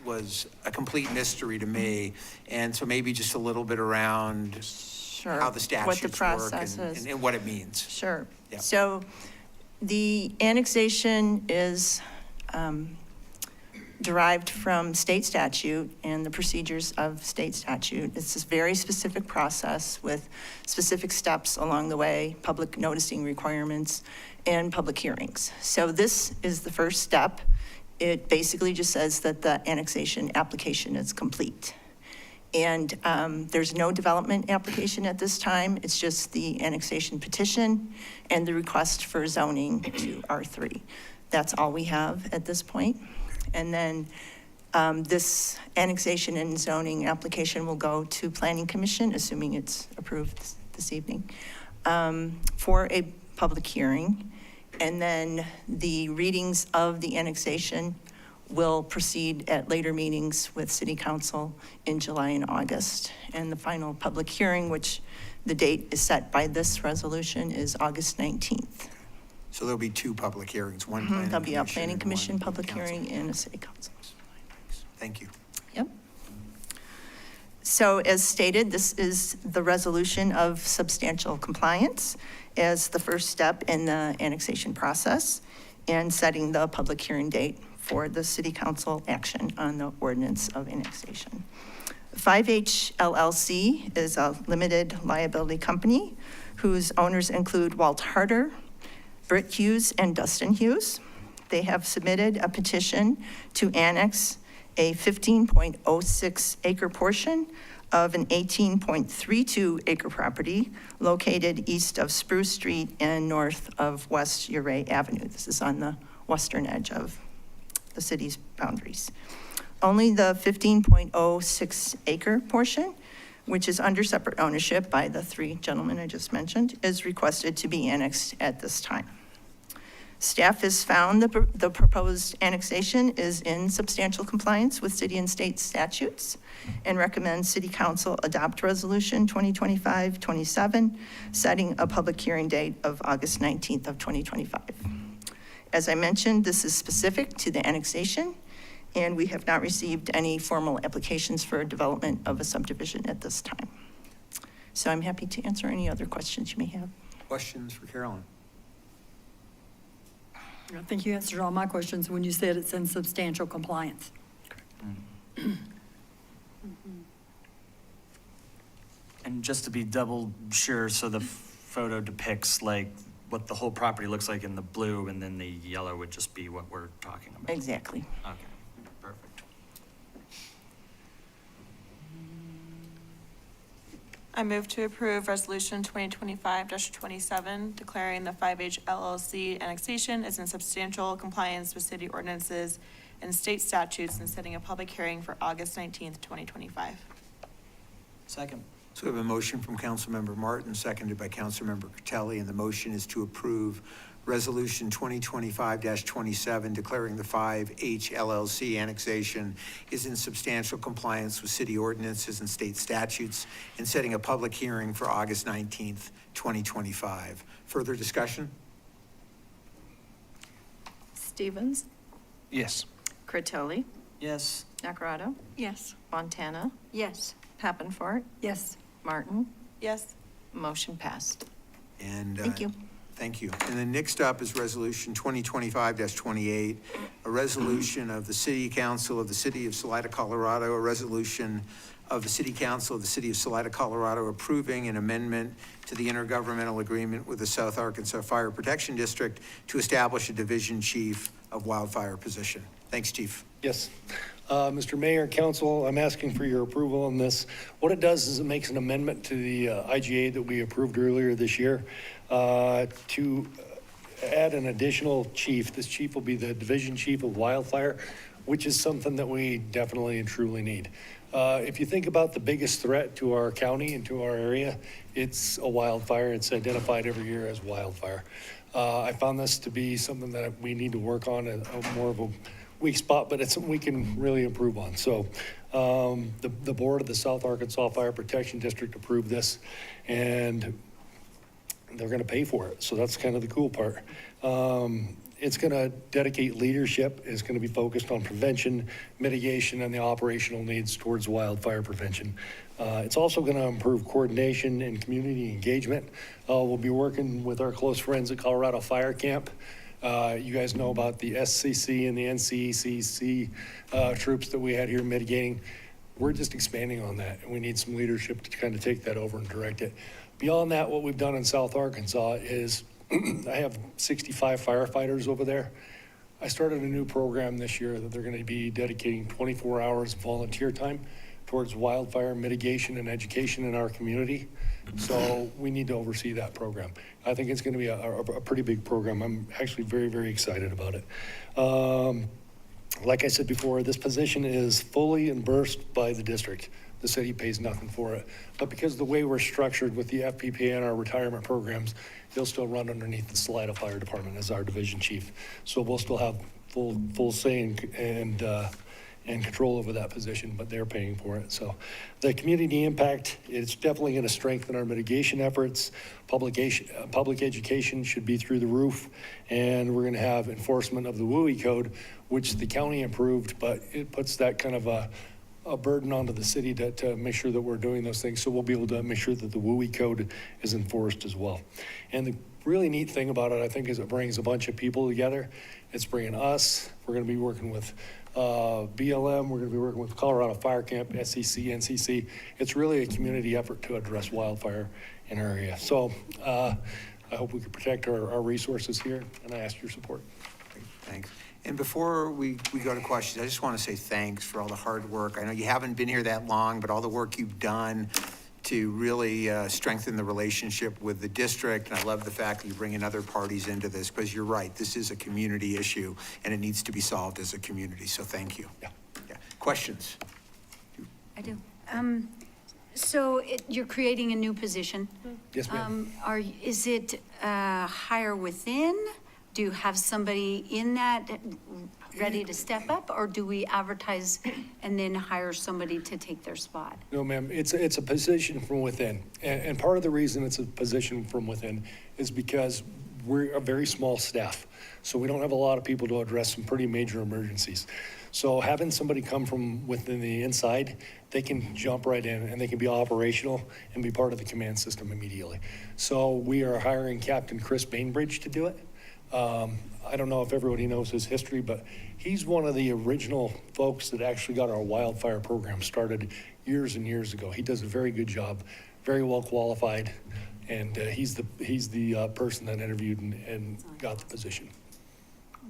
was a complete mystery to me. And so maybe just a little bit around Sure. how the statutes work process is. and what it means. Sure. Yeah. So the annexation is derived from state statute and the procedures of state statute. It's this very specific process with specific steps along the way, public noticing requirements, and public hearings. So this is the first step. It basically just says that the annexation application is complete. And there's no development application at this time. It's just the annexation petition and the request for zoning to R3. That's all we have at this point. And then this annexation and zoning application will go to Planning Commission, assuming it's approved this evening, for a public hearing. And then the readings of the annexation will proceed at later meetings with City Council in July and August. And the final public hearing, which the date is set by this resolution, is August 19th. So there'll be two public hearings, one planning commission. There'll be a planning and commission one public council. hearing and a City Council. Thank you. Yep. So as stated, this is the resolution of substantial compliance as the first step in the annexation process and setting the public hearing date for the City Council action on the ordinance of annexation. 5H LLC is a limited liability company whose owners include Walt Harder, Britt Hughes, and Dustin Hughes. They have submitted a petition to annex a 15.06 acre portion of an 18.32 acre property located east of Spruce Street and north of West Uray Avenue. This is on the western edge of the city's boundaries. Only the 15.06 acre portion, which is under separate ownership by the three gentlemen I just mentioned, is requested to be annexed at this time. Staff has found the proposed annexation is in substantial compliance with city and state statutes and recommends City Council adopt Resolution 2025-27, setting a public hearing date of August 19th of 2025. As I mentioned, this is specific to the annexation, and we have not received any formal applications for development of a subdivision at this time. So I'm happy to answer any other questions you may have. Questions for Carolyn? I think you answered all my questions when you said it's in substantial compliance. And just to be double sure, so the photo depicts like what the whole property looks like in the blue, and then the yellow would just be what we're talking about? Exactly. Okay, perfect. I move to approve Resolution 2025-27, declaring the 5H LLC annexation is in substantial compliance with city ordinances and state statutes and setting a public hearing for August 19th, 2025. Second. So we have a motion from Councilmember Martin, seconded by Councilmember Critelli, and the motion is to approve Resolution 2025-27, declaring the 5H LLC annexation is in substantial compliance with city ordinances and state statutes, and setting a public hearing for August 19th, 2025. Further discussion? Stevens, Yes. Critelli, Yes. Nacarado, Yes. Montana, Yes. Pappenfort, Yes. Martin. Yes. Motion passed. And Thank you. Thank you. And then next up is Resolution 2025-28, a resolution of the City Council of the City of Salida, Colorado, a resolution of the City Council of the City of Salida, Colorado, approving an amendment to the intergovernmental agreement with the South Arkansas Fire Protection District to establish a division chief of wildfire position. Thanks, Chief. Yes. Mr. Mayor, Council, I'm asking for your approval on this. What it does is it makes an amendment to the IGA that we approved earlier this year to add an additional chief. This chief will be the division chief of wildfire, which is something that we definitely and truly need. If you think about the biggest threat to our county and to our area, it's a wildfire. It's identified every year as wildfire. I found this to be something that we need to work on, a more of a weak spot, but it's something we can really improve on. So the board of the South Arkansas Fire Protection District approved this, and they're going to pay for it. So that's kind of the cool part. It's going to dedicate leadership. It's going to be focused on prevention, mitigation, and the operational needs towards wildfire prevention. It's also going to improve coordination and community engagement. We'll be working with our close friends at Colorado Fire Camp. You guys know about the SCC and the NCCC troops that we had here mitigating. We're just expanding on that, and we need some leadership to kind of take that over and direct it. Beyond that, what we've done in South Arkansas is I have 65 firefighters over there. I started a new program this year that they're going to be dedicating 24 hours of volunteer time towards wildfire mitigation and education in our community. So we need to oversee that program. I think it's going to be a pretty big program. I'm actually very, very excited about it. Like I said before, this position is fully reimbursed by the district. The city pays nothing for it. But because of the way we're structured with the FPPA and our retirement programs, he'll still run underneath the Salida Fire Department as our division chief. So we'll still have full say and control over that position, but they're paying for it. So the community impact, it's definitely going to strengthen our mitigation efforts. Public education should be through the roof, and we're going to have enforcement of the WUI code, which the county improved, but it puts that kind of a burden onto the city to make sure that we're doing those things. So we'll be able to make sure that the WUI code is enforced as well. And the really neat thing about it, I think, is it brings a bunch of people together. It's bringing us, we're going to be working with BLM, we're going to be working with Colorado Fire Camp, SEC, NCC. It's really a community effort to address wildfire in our area. So I hope we can protect our resources here, and I ask your support. Thanks. And before we go to questions, I just want to say thanks for all the hard work. I know you haven't been here that long, but all the work you've done to really strengthen the relationship with the district. And I love the fact that you bring in other parties into this, because you're right, this is a community issue and it needs to be solved as a community. So thank you. Yeah. Questions? I do. So you're creating a new position. Yes, ma'am. Is it hire within? Do you have somebody in that ready to step up, or do we advertise and then hire somebody to take their spot? No, ma'am, it's a position from within. And part of the reason it's a position from within is because we're a very small staff. So we don't have a lot of people to address some pretty major emergencies. So having somebody come from within the inside, they can jump right in and they can be operational and be part of the command system immediately. So we are hiring Captain Chris Bainbridge to do it. I don't know if everybody knows his history, but he's one of the original folks that actually got our wildfire program started years and years ago. He does a very good job, very well qualified, and he's the person that interviewed and got the position.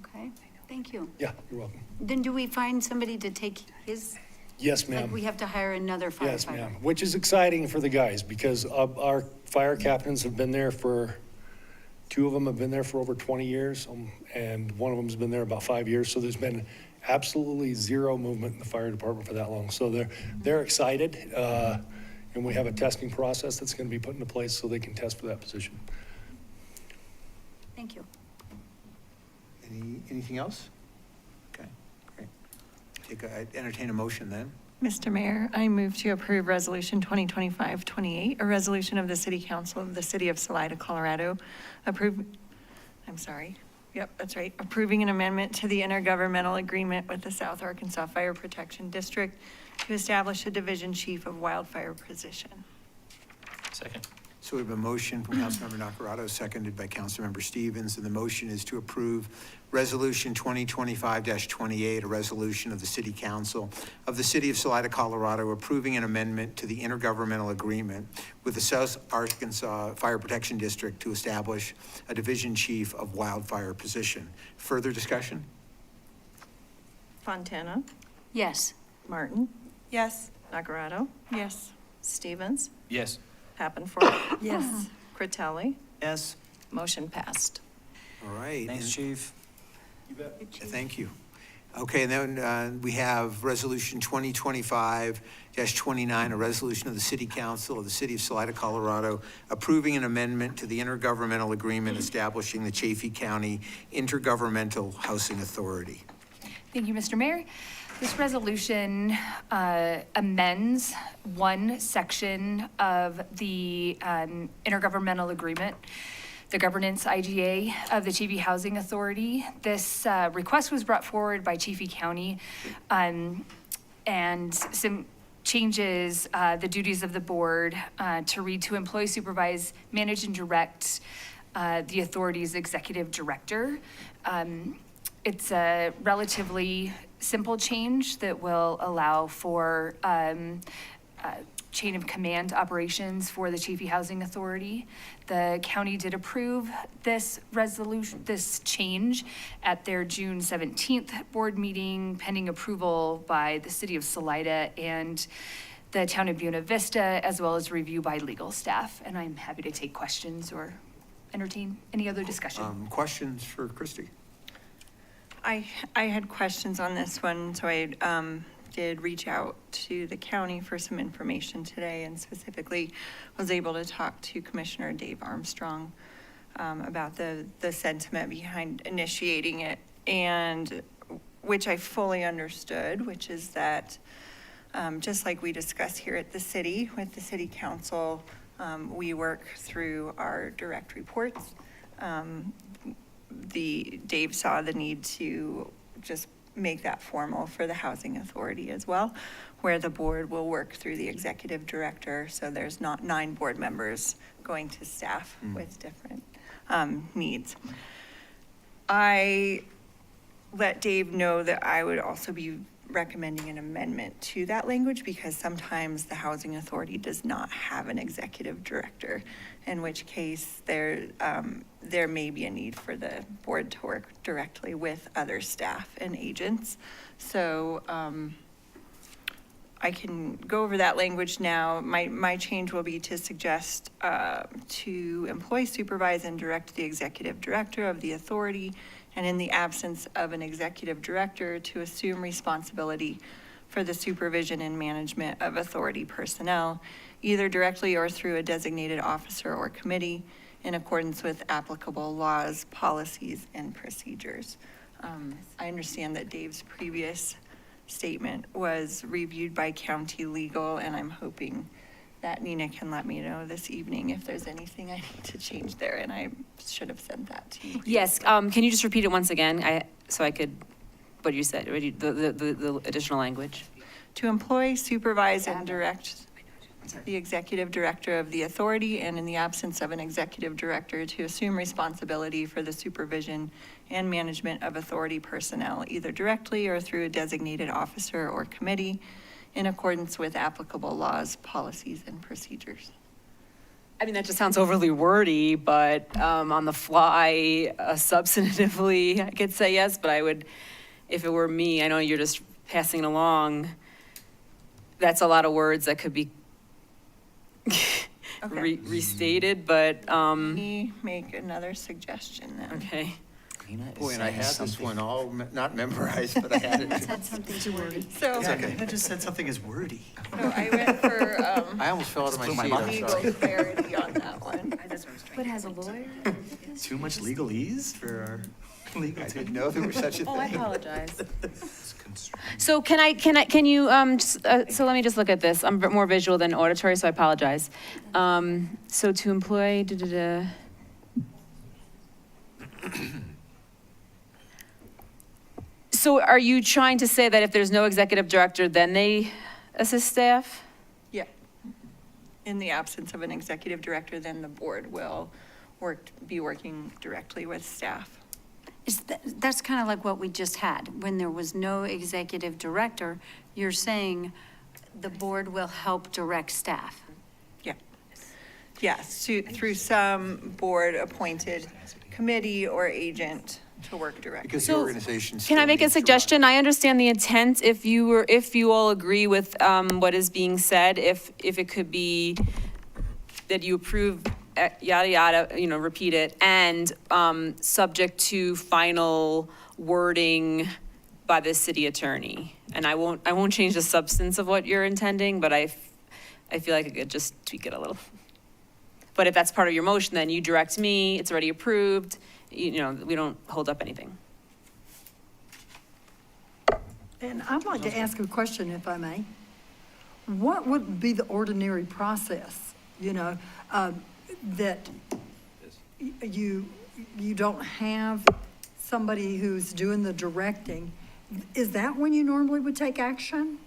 Okay, thank you. Yeah, you're welcome. Then do we find somebody to take his? Yes, Like ma'am. we have to hire another firefighter? Yes, ma'am, which is exciting for the guys because our fire captains have been there for, 2 of them have been there for over 20 years, and one of them's been there about 5 years. So there's been absolutely zero movement in the fire department for that long. So they're excited, and we have a testing process that's going to be put into place so they can test for that position. Thank you. Anything else? Okay, great. I'd entertain a motion then. Mr. Mayor, I move to approve Resolution 2025-28, a resolution of the City Council of the City of Salida, Colorado, approving an amendment to the intergovernmental agreement with the South Arkansas Fire Protection District to establish a division chief of wildfire position. Second. So we have a motion from Councilmember Nacarado, seconded by Councilmember Stevens, and the motion is to approve Resolution 2025-28, a resolution of the City Council of the City of Salida, Colorado, approving an amendment to the intergovernmental agreement with the South Arkansas Fire Protection District to establish a division chief of wildfire position. Further discussion? Fontana, Yes. Martin, Yes. Nacarado, Yes. Stevens, Yes. Happenforth, Yes. Critelli, Yes. motion passed. All right. Thanks, and- Chief. Thank you. Okay, and then we have Resolution 2025-29, a resolution of the City Council of the City of Salida, Colorado, approving an amendment to the intergovernmental agreement establishing the Chaffee County Intergovernmental Housing Authority. Thank you, Mr. Mayor. This resolution amends one section of the intergovernmental agreement, the governance IGA of the Chaffee Housing Authority. This request was brought forward by Chaffee County and some changes the duties of the board to read to employ, supervise, manage, and direct the authority's executive director. It's a relatively simple change that will allow for chain of command operations for the Chaffee Housing Authority. The county did approve this resolution, this change at their June 17th board meeting, pending approval by the City of Salida and the town of Buena Vista, as well as review by legal staff. And I'm happy to take questions or entertain any other discussion. Questions for Christy? I had questions on this one, so I did reach out to the county for some information today, and specifically was able to talk to Commissioner Dave Armstrong about the sentiment behind initiating it. and which I fully understood, which is that just like we discuss here at the city, with the city council, we work through our direct reports. Dave saw the need to just make that formal for the housing authority as well, where the board will work through the executive director, so there's not 9 board members going to staff with different needs. I let Dave know that I would also be recommending an amendment to that language, because sometimes the housing authority does not have an executive director, in which case there may be a need for the board to work directly with other staff and agents. So I can go over that language now. My change will be to suggest to employ, supervise, and direct the executive director of the authority, and in the absence of an executive director, to assume responsibility for the supervision and management of authority personnel, either directly or through a designated officer or committee, in accordance with applicable laws, policies, and procedures. I understand that Dave's previous statement was reviewed by county legal, and I'm hoping that Nina can let me know this evening if there's anything I need to change there, and I should have sent that to you. Yes, can you just repeat it once again, so I could, what you said, the additional language? To employ, supervise, and direct the executive director of the authority, and in the absence of an executive director, to assume responsibility for the supervision and management of authority personnel, either directly or through a designated officer or committee, in accordance with applicable laws, policies, and procedures. I mean, that just sounds overly wordy, but on the fly, substantively, I could say yes, but I would, if it were me, I know you're just passing it along, that's a lot of words that could be restated, but. Let me make another suggestion then. Okay. Boy, and I had this one all not memorized, but I had it. Said something too wordy. So, I just said something is wordy. so I went for I almost fell out of my blew my seat, mind. I'm legal sorry. clarity on that one. But has a lawyer? Too much legalese for our legal I team. didn't know there was such a Oh, I thing. apologize. So can you, so let me just look at this. I'm more visual than auditory, so I apologize. So to employ, So are you trying to say that if there's no executive director, then they assist staff? Yeah. In the absence of an executive director, then the board will be working directly with staff. That's kind of like what we just had. When there was no executive director, you're saying the board will help direct staff. Yeah. Yes, through some board-appointed committee or agent to work directly. Because the organization Can I still make a needs to run. suggestion? I understand the intent. If you all agree with what is being said, if it could be that you approve yada yada, repeat it, and subject to final wording by the city attorney. And I won't change the substance of what you're intending, but I feel like I could just tweak it a little. But if that's part of your motion, then you direct me. It's already approved. We don't hold up anything. And I'd like to ask a question, if I may. What would be the ordinary process, that you don't have somebody who's doing the directing? Is that when you normally would take action?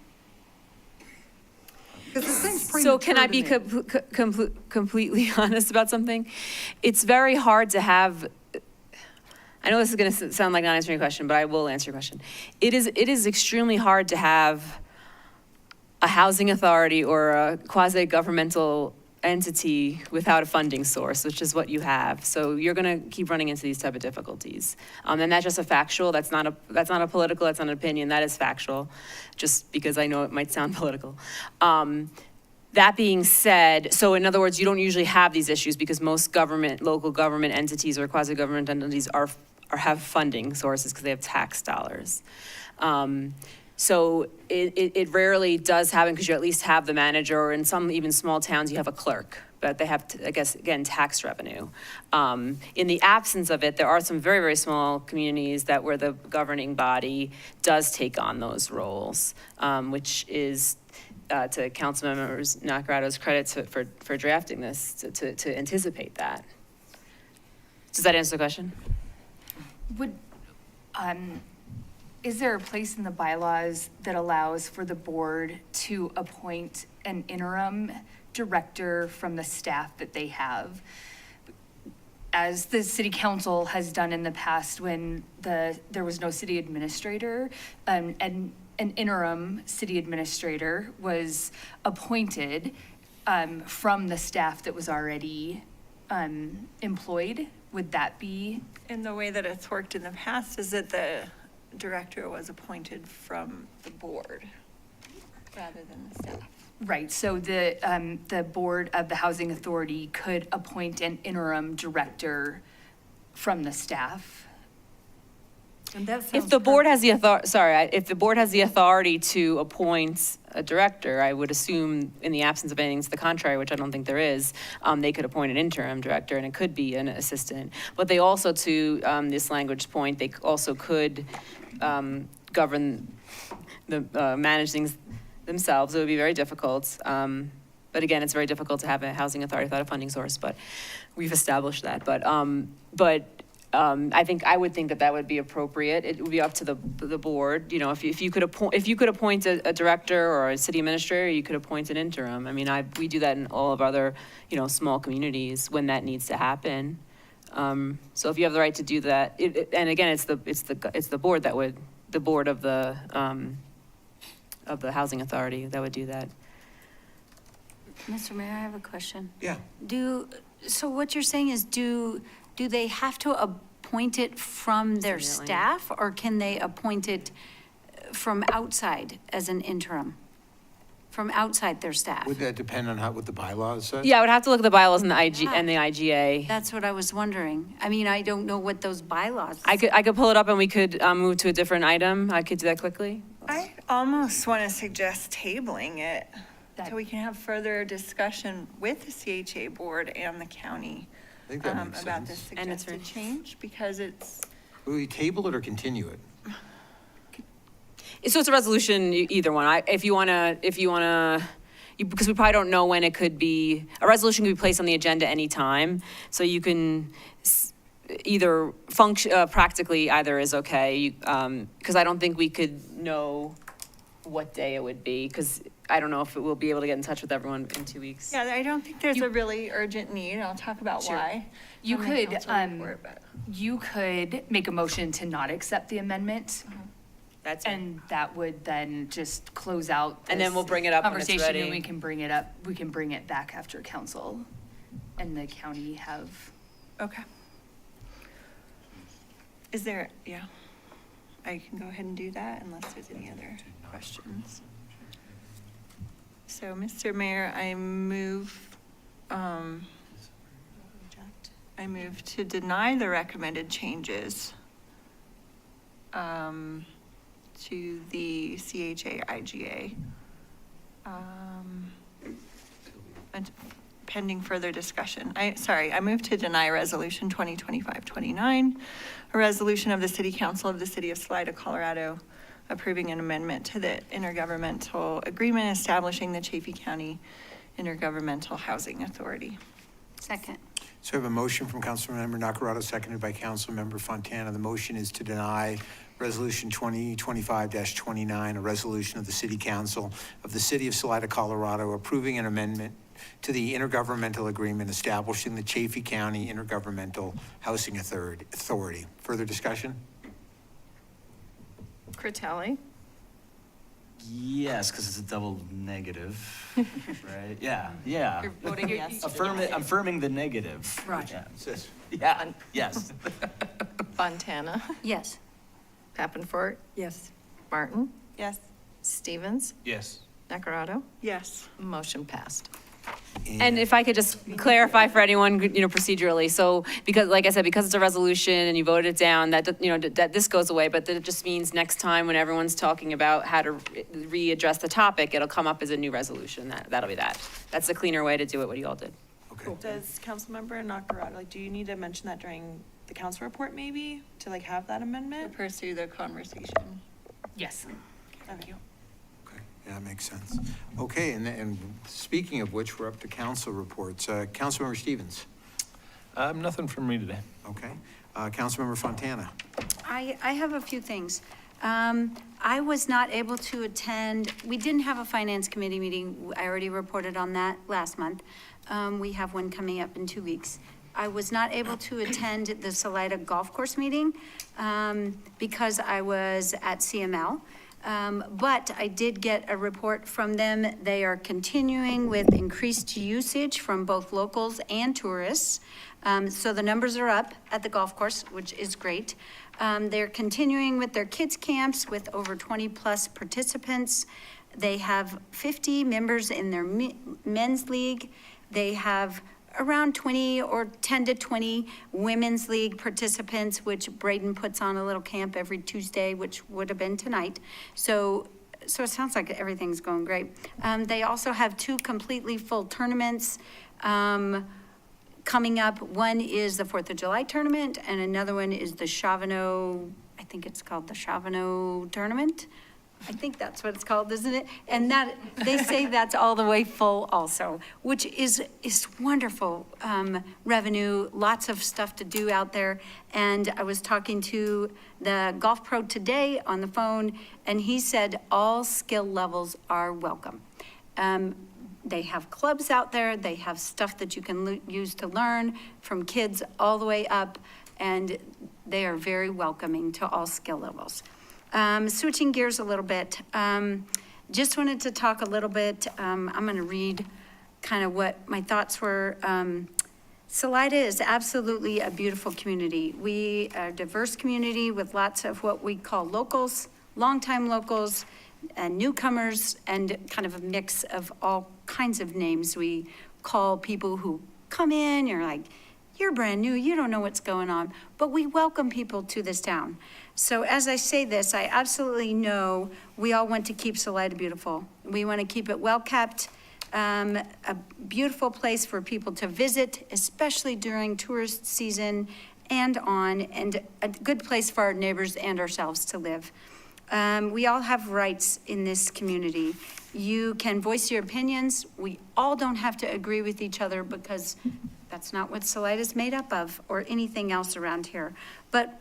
Because it seems premature So can I to be me. completely honest about something? It's very hard to have, I know this is going to sound like not answering your question, but I will answer your question. It is extremely hard to have a housing authority or a quasi-governmental entity without a funding source, which is what you have. So you're going to keep running into these type of difficulties. And that's just a factual, that's not a political, that's not an opinion, that is factual, just because I know it might sound political. That being said, so in other words, you don't usually have these issues because most local government entities or quasi-government entities have funding sources because they have tax dollars. So it rarely does happen because you at least have the manager, or in some even small towns, you have a clerk. But they have, I guess, again, tax revenue. In the absence of it, there are some very, very small communities that where the governing body does take on those roles, which is, to Councilmembers Nacarato's credit for drafting this, to anticipate that. Does that answer the question? Would, is there a place in the bylaws that allows for the board to appoint an interim director from the staff that they have? As the city council has done in the past when there was no city administrator, and an interim city administrator was appointed from the staff that was already employed. Would that be? In the way that it's worked in the past is that the director was appointed from the board rather than the staff. Right, so the board of the Housing Authority could appoint an interim director from the staff. And that sounds If the board has the if the board has the authority to appoint a director, I would assume in the absence of anything to the contrary, which I don't think there is, they could appoint an interim director and it could be an assistant. But they also, to this language point, they also could govern manage things themselves. It would be very difficult. But again, it's very difficult to have a housing authority without a funding source, but we've established that. But I would think that would be appropriate. It would be up to the board. You know, if you could appoint a director or a city administrator, you could appoint an interim. I mean, we do that in all of other, small communities when that needs to happen. So if you have the right to do that, and again, it's the board that would, the board of the housing authority that would do that. Mr. Mayor, I have a question. Yeah. So what you're saying is, do they have to appoint it from their staff, or can they appoint it from outside as an interim? From outside their staff? Would that depend on what the bylaws says? Yeah, I would have to look at the bylaws and the IGA. That's what I was wondering. I mean, I don't know what those bylaws. I could pull it up and we could move to a different item. I could do that quickly. I almost want to suggest tabling it so we can have further discussion with the CHA board and the county I think that makes about this sense. And it's suggested change, because it's, Will we table it or continue it? So it's a resolution, either one. If you wanna, because we probably don't know when it could be, a resolution could be placed on the agenda anytime. So you can either function, practically either is okay. Because I don't think we could know what day it would be, because I don't know if we'll be able to get in touch with everyone in 2 weeks. yeah, I don't think there's a really urgent need. I'll talk about Sure. why. You from the could, council report, but- you could make a motion to not accept the amendment. That's And that would then just close out. And then this we'll bring it up when it's conversation, ready. and we can bring it up, we can bring it back after council and the county have. Okay. Is there, yeah, I can go ahead and do that unless there's any other questions. So, Mr. Mayor, I move to deny the recommended changes to the CHA IGA. And pending further discussion. I move to deny Resolution 2025-29, a resolution of the City Council of the City of Salida, Colorado, approving an amendment to the intergovernmental agreement establishing the Chaffey County Intergovernmental Housing Authority. Second. So I have a motion from Councilmember Nacarado, seconded by Councilmember Fontana. The motion is to deny Resolution 2025-29, a resolution of the City Council of the City of Salida, Colorado, approving an amendment to the intergovernmental agreement establishing the Chaffey County Intergovernmental Housing Authority. Further discussion? Critelli? Yes, because it's a double negative, right? Yeah. You're voting yes. Affirming the negative. Right. Yeah. Sis. Yeah, yes. Fontana? Yes. Davenport? Yes. Martin? Yes. Stevens? Yes. Nacarado? Yes. Motion passed. And if I could just clarify for anyone, procedurally, so because, like I said, because it's a resolution and you voted it down, that this goes away, but that it just means next time when everyone's talking about how to readdress the topic, it'll come up as a new resolution. That'll be that. That's a cleaner way to do it, what you all did. Okay. Does Councilmember Nakarado, like, do you need to mention that during the council report maybe, to like have that amendment? Pursue the conversation. Yes. Thank you. Okay, yeah, that makes sense. Okay, and speaking of which, we're up to council reports. Councilmember Stevens. Nothing from me today. Okay. Councilmember Fontana. I have a few things. I was not able to attend, we didn't have a finance committee meeting. I already reported on that last month. We have one coming up in 2 weeks. I was not able to attend the Salida Golf Course meeting because I was at CML. But I did get a report from them. They are continuing with increased usage from both locals and tourists. So the numbers are up at the golf course, which is great. They're continuing with their kids camps with over 20+ participants. They have 50 members in their men's league. They have around 20 or 10 to 20 women's league participants, which Braden puts on a little camp every Tuesday, which would have been tonight. So it sounds like everything's going great. They also have 2 completely full tournaments coming up. One is the 4th of July tournament, and another one is the Chavano, I think it's called the Chavano tournament. I think that's what it's called, isn't it? And that, they say that's all the way full also, which is wonderful revenue, lots of stuff to do out there. And I was talking to the golf pro today on the phone, and he said all skill levels are welcome. They have clubs out there, they have stuff that you can use to learn from kids all the way up, and they are very welcoming to all skill levels. Switching gears a little bit, just wanted to talk a little bit, I'm going to read kind of what my thoughts were. Salida is absolutely a beautiful community. We are a diverse community with lots of what we call locals, longtime locals, and newcomers, and kind of a mix of all kinds of names. We call people who come in, you're like, you're brand new, you don't know what's going on, but we welcome people to this town. So as I say this, I absolutely know we all want to keep Salida beautiful. We want to keep it well-kept, a beautiful place for people to visit, especially during tourist season and a good place for our neighbors and ourselves to live. We all have rights in this community. You can voice your opinions. We all don't have to agree with each other because that's not what Salida is made up of or anything else around here. But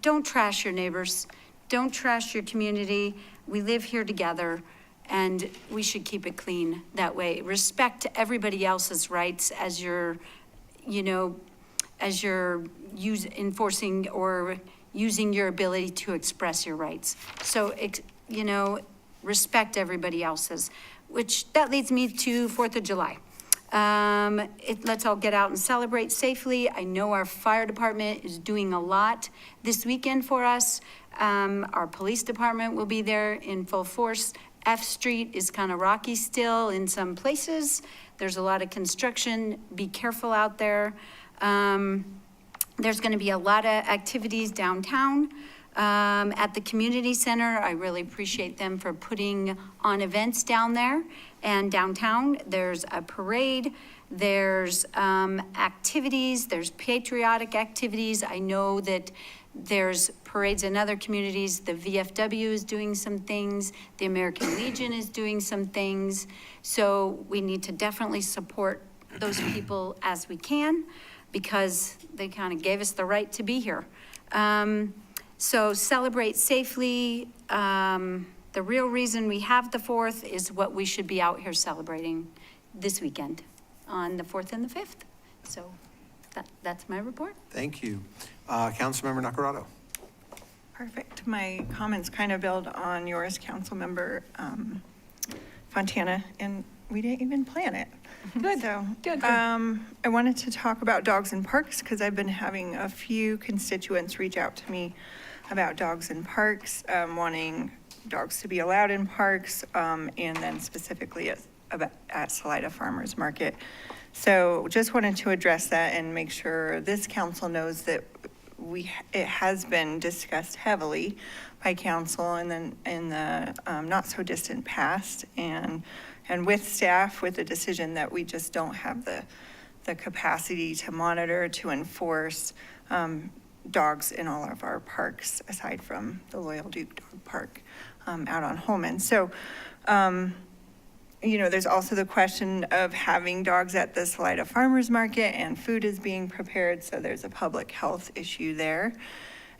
don't trash your neighbors. Don't trash your community. We live here together and we should keep it clean that way. Respect everybody else's rights as you're, enforcing or using your ability to express your rights. So, respect everybody else's, which that leads me to 4th of July. Let's all get out and celebrate safely. I know our fire department is doing a lot this weekend for us. Our police department will be there in full force. F Street is kind of rocky still in some places. There's a lot of construction. Be careful out there. There's going to be a lot of activities downtown. At the community center, I really appreciate them for putting on events down there and downtown. There's a parade, there's activities, there's patriotic activities. I know that there's parades in other communities. The VFW is doing some things. The American Legion is doing some things. So we need to definitely support those people as we can because they kind of gave us the right to be here. So celebrate safely. The real reason we have the 4th is what we should be out here celebrating this weekend on the 4th and the 5th. So that's my report. Thank you. Councilmember Nakarado. Perfect. My comments kind of build on yours, Councilmember Fontana, and we didn't even plan it. Good. So, Good. I wanted to talk about dogs in parks because I've been having a few constituents reach out to me about dogs in parks, wanting dogs to be allowed in parks, and then specifically at Salida Farmers Market. So just wanted to address that and make sure this council knows that it has been discussed heavily by council and then in the not so distant past, and with staff, with the decision that we just don't have the capacity to monitor, to enforce dogs in all of our parks, aside from the Loyal Duke Dog Park out on Holman. So, there's also the question of having dogs at the Salida Farmers Market, and food is being prepared, so there's a public health issue there.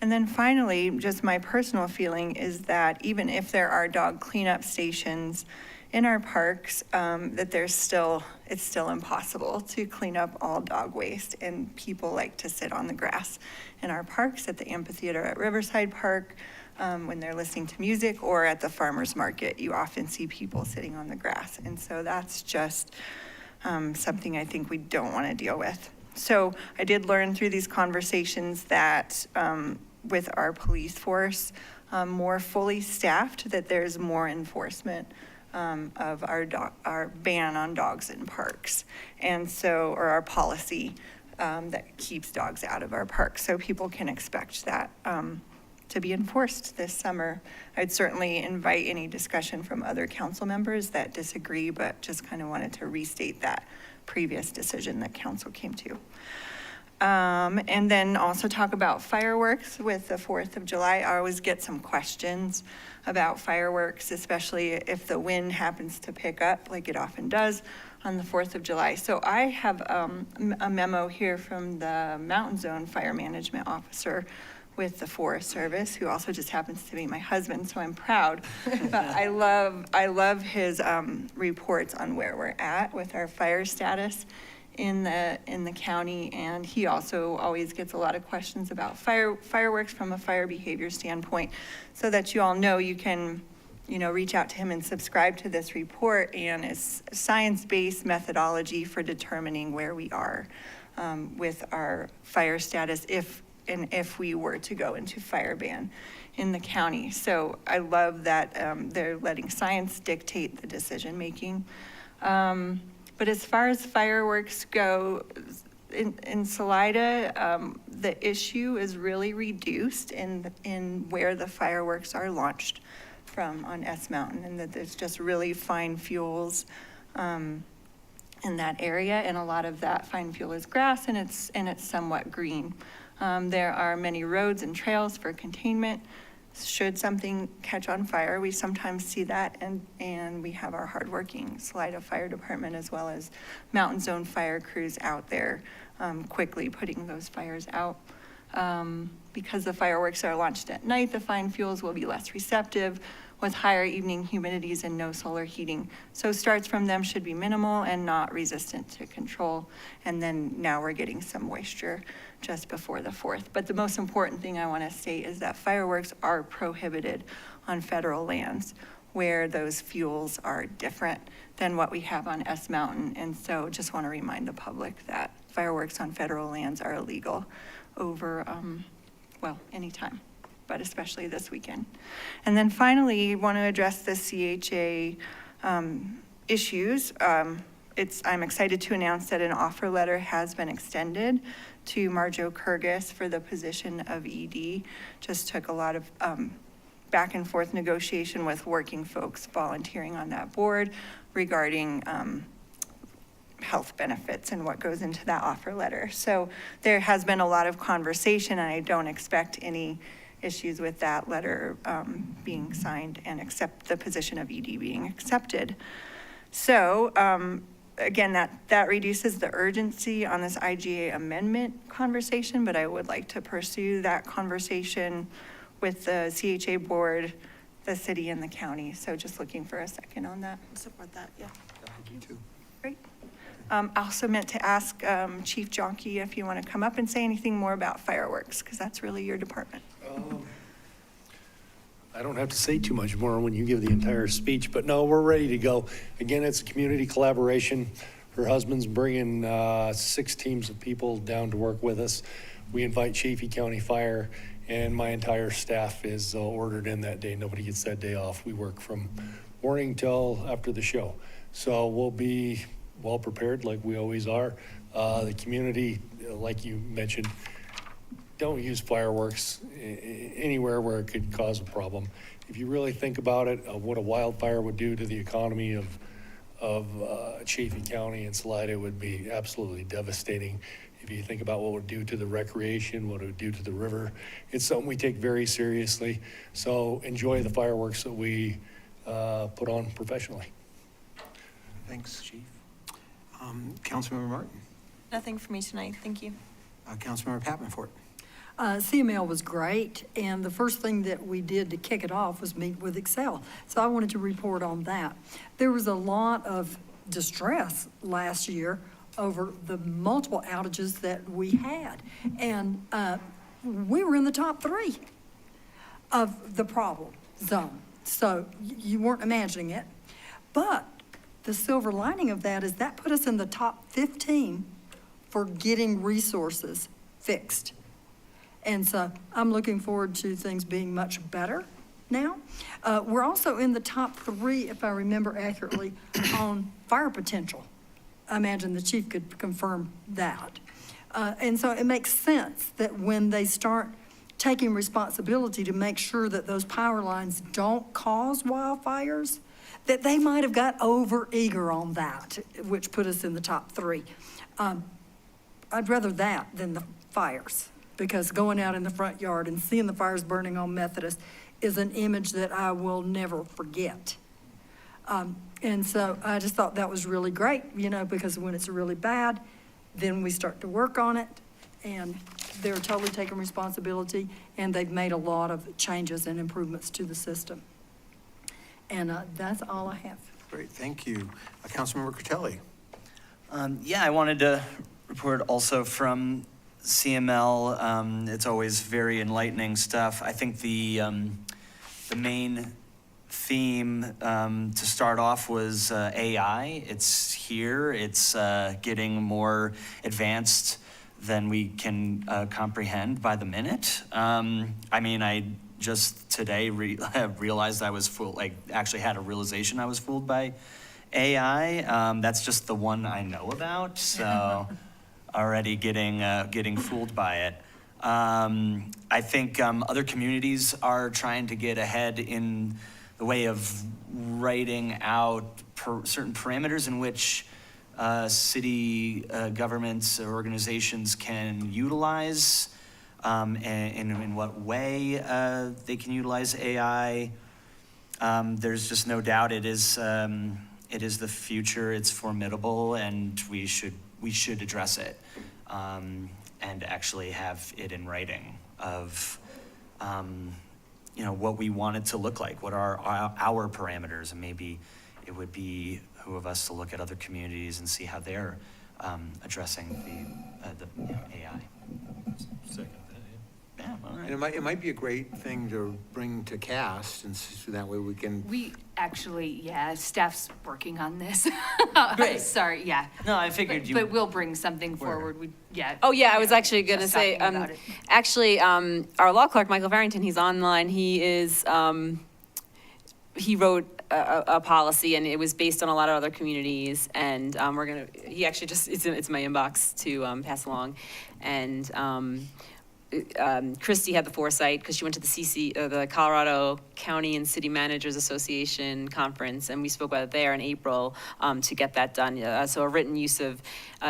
And then finally, just my personal feeling is that even if there are dog cleanup stations in our parks, that it's still impossible to clean up all dog waste, and people like to sit on the grass in our parks, at the amphitheater at Riverside Park, when they're listening to music, or at the farmer's market, you often see people sitting on the grass. And so that's just something I think we don't want to deal with. So I did learn through these conversations that with our police force more fully staffed, that there's more enforcement of our ban on dogs in parks. And so, or our policy that keeps dogs out of our parks. So people can expect that to be enforced this summer. I'd certainly invite any discussion from other council members that disagree, but just kind of wanted to restate that previous decision that council came to. And then also talk about fireworks with the 4th of July. I always get some questions about fireworks, especially if the wind happens to pick up, like it often does on the 4th of July. So I have a memo here from the Mountain Zone Fire Management Officer with the Forest Service, who also just happens to be my husband, so I'm proud. But I love his reports on where we're at with our fire status in the county, and he also always gets a lot of questions about fireworks from a fire behavior standpoint, so that you all know you can reach out to him and subscribe to this report, and it's science-based methodology for determining where we are with our fire status if we were to go into fire ban in the county. So I love that they're letting science dictate the decision-making. But as far as fireworks go, in Salida, the issue is really reduced in where the fireworks are launched from on S Mountain, and that there's just really fine fuels in that area, and a lot of that fine fuel is grass, and it's somewhat green. There are many roads and trails for containment. Should something catch on fire, we sometimes see that, and we have our hardworking Salida Fire Department as well as Mountain Zone fire crews out there quickly putting those fires out. Because the fireworks are launched at night, the fine fuels will be less receptive with higher evening humidities and no solar heating. So starts from them should be minimal and not resistant to control. And then now we're getting some moisture just before the 4th. But the most important thing I want to state is that fireworks are prohibited on federal lands where those fuels are different than what we have on S Mountain. And so just want to remind the public that fireworks on federal lands are illegal over, anytime, but especially this weekend. And then finally, want to address the CHA issues. I'm excited to announce that an offer letter has been extended to Marjo Kurgis for the position of ED. Just took a lot of back and forth negotiation with working folks volunteering on that board regarding health benefits and what goes into that offer letter. So there has been a lot of conversation, and I don't expect any issues with that letter being signed and accept the position of ED being accepted. So again, that reduces the urgency on this IGA amendment conversation, but I would like to pursue that conversation with the CHA board, the city, and the county. So just looking for a second on that. Support that, yeah. Me too. Great. I also meant to ask Chief Jonke if you want to come up and say anything more about fireworks, because that's really your department. I don't have to say too much more when you give the entire speech, but no, we're ready to go. Again, it's a community collaboration. Her husband's bringing 6 teams of people down to work with us. We invite Chaffee County Fire, and my entire staff is ordered in that day. Nobody gets that day off. We work from morning till after the show. So we'll be well prepared like we always are. The community, like you mentioned, don't use fireworks anywhere where it could cause a problem. If you really think about it, what a wildfire would do to the economy of Chaffey County and Salida would be absolutely devastating. If you think about what it would do to the recreation, what it would do to the river, it's something we take very seriously. So enjoy the fireworks that we put on professionally. Thanks, Chief. Councilmember Martin. Nothing for me tonight, thank you. Councilmember Patmanfort. CML was great, and the first thing that we did to kick it off was meet with Excel. So I wanted to report on that. There was a lot of distress last year over the multiple outages that we had. And we were in the top 3 of the problem zone. So you weren't imagining it. But the silver lining of that is that put us in the top 15 for getting resources fixed. And so I'm looking forward to things being much better now. We're also in the top 3, if I remember accurately, on fire potential. I imagine the chief could confirm that. And so it makes sense that when they start taking responsibility to make sure that those power lines don't cause wildfires, that they might have got over eager on that, which put us in the top 3. I'd rather that than the fires, because going out in the front yard and seeing the fires burning on Methodist is an image that I will never forget. And so I just thought that was really great, you know, because when it's really bad, then we start to work on it, and they're totally taking responsibility, and they've made a lot of changes and improvements to the system. And that's all I have. Great, thank you. Councilmember Critelli. Yeah, I wanted to report also from CML. It's always very enlightening stuff. I think the main theme to start off was AI. It's here. It's getting more advanced than we can comprehend by the minute. I mean, I just today realized I was fooled, like actually had a realization I was fooled by AI. That's just the one I know about, so already getting fooled by it. I think other communities are trying to get ahead in the way of writing out certain parameters in which city governments or organizations can utilize, and in what way they can utilize AI. There's just no doubt it is the future. It's formidable, and we should address it, and actually have it in writing of you know, what we want it to look like, what are our parameters, and maybe it would be who of us to look at other communities and see how they're addressing the you know, AI. Second that, yeah. Yeah, all right. And it might be a great thing to bring to CAST, and so that way we can. We actually, yeah, staff's working on this. Great. Sorry, yeah. No, I figured you. But we'll bring something forward. Yeah. Oh, yeah, I was actually going to Just say, talking about it. actually, our law clerk, Michael Farrington, he's online. He is, he wrote a policy, and it was based on a lot of other communities, and he actually just, it's in my inbox to pass along. And Christy had the foresight, because she went to the Colorado County and City Managers Association conference, and we spoke about it there in April to get that done. So a written use of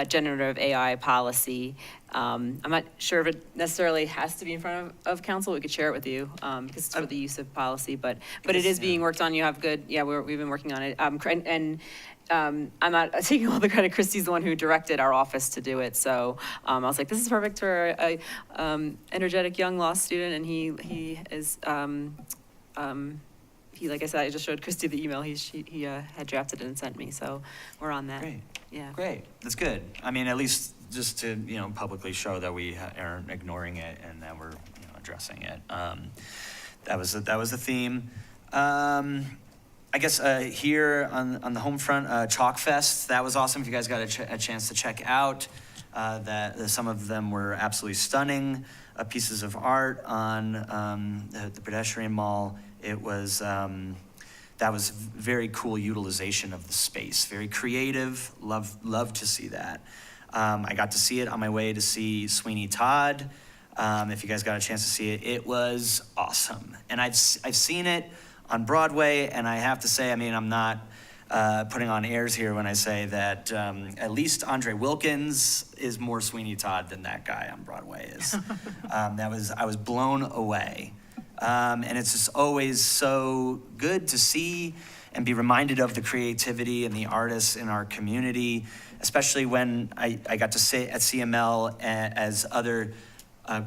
generative AI policy. I'm not sure if it necessarily has to be in front of council. We could share it with you because it's for the use of policy, but it is being worked on. You have good, yeah, we've been working on it. I'm not taking all the credit. Christy's the one who directed our office to do it. So I was like, this is perfect for a energetic young law student. And he is, like I said, I just showed Christy the email. He had drafted it and sent me. So we're on that. Great. Yeah. Great. That's good. I mean, at least just to, you know, publicly show that we aren't ignoring it and that we're, you know, addressing it. That was the theme. I guess here on the home front, Chalk Fest, that was awesome. If you guys got a chance to check out, some of them were absolutely stunning pieces of art on the pedestrian mall. It was that was very cool utilization of the space, very creative, love to see that. I got to see it on my way to see Sweeney Todd. If you guys got a chance to see it, it was awesome. And I've seen it on Broadway, and I have to say, I mean, I'm not putting on airs here when I say that at least Andre Wilkins is more Sweeney Todd than that guy on Broadway is. I was blown away. And it's just always so good to see and be reminded of the creativity and the artists in our community, especially when I got to sit at CML as other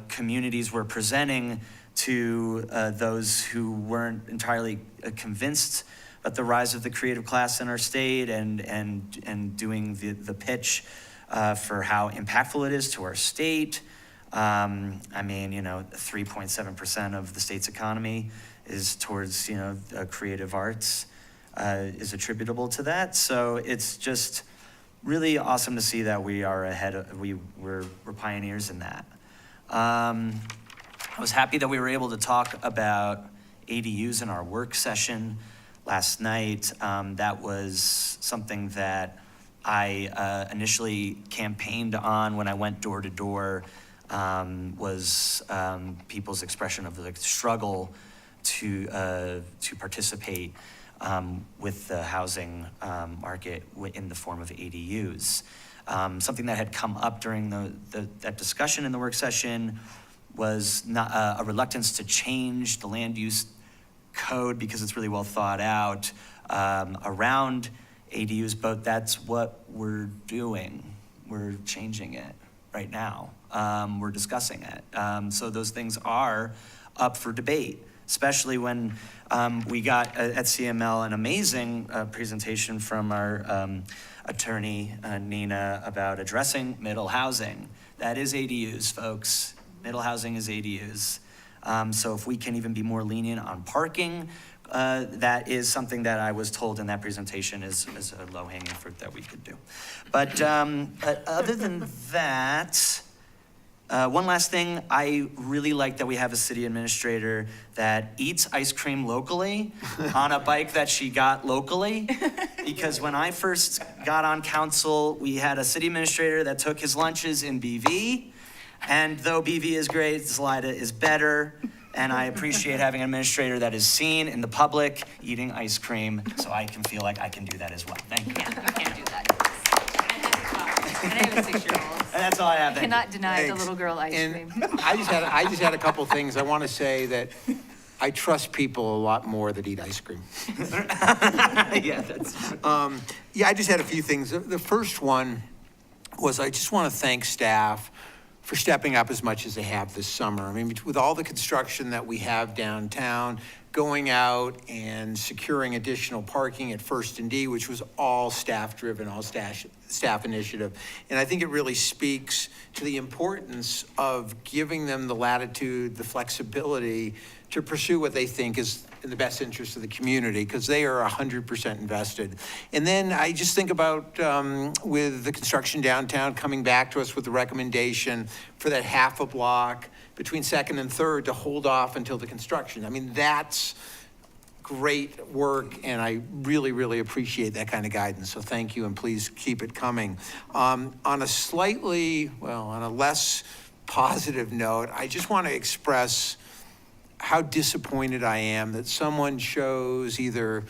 communities were presenting to those who weren't entirely convinced about the rise of the creative class in our state and doing the pitch for how impactful it is to our state. I mean, 3.7% of the state's economy is towards, creative arts, is attributable to that. So it's just really awesome to see that we are we're pioneers in that. I was happy that we were able to talk about ADUs in our work session last night. That was something that I initially campaigned on when I went door to door. Was people's expression of the struggle to participate with the housing market in the form of ADUs. Something that had come up during that discussion in the work session was not a reluctance to change the land use code because it's really well thought out around ADUs, but that's what we're doing. We're changing it right now. We're discussing it. So those things are up for debate, especially when we got at CML an amazing presentation from our attorney, Nina, about addressing middle housing. That is ADUs, folks. Middle housing is ADUs. So if we can even be more lenient on parking, that is something that I was told in that presentation is a low-hanging fruit that we could do. But other than that, one last thing, I really like that we have a city administrator that eats ice cream locally on a bike that she got locally. Because when I first got on council, we had a city administrator that took his lunches in BV. And though BV is great, Salida is better. And I appreciate having an administrator that is seen in the public eating ice cream, so I can feel like I can do that as well. Thank you. Yeah, you can't do that. And I have a 6-year-old. And that's all I have. Thank you. Cannot deny the Thanks. little girl ice And cream. I just had a couple things. I want to say that I trust people a lot more that eat ice cream. Yeah, that's. Yeah, I just had a few things. The first one was I just want to thank staff for stepping up as much as they have this summer. I mean, with all the construction that we have downtown, going out and securing additional parking at First and D, which was all staff-driven, all staff initiative. And I think it really speaks to the importance of giving them the latitude, the flexibility to pursue what they think is in the best interest of the community, because they are 100% invested. And then I just think about with the construction downtown coming back to us with the recommendation for that half a block between Second and Third to hold off until the construction. I mean, that's great work, and I really, really appreciate that kind of guidance. So thank you, and please keep it coming. On a less positive note, I just want to express how disappointed I am that someone chose either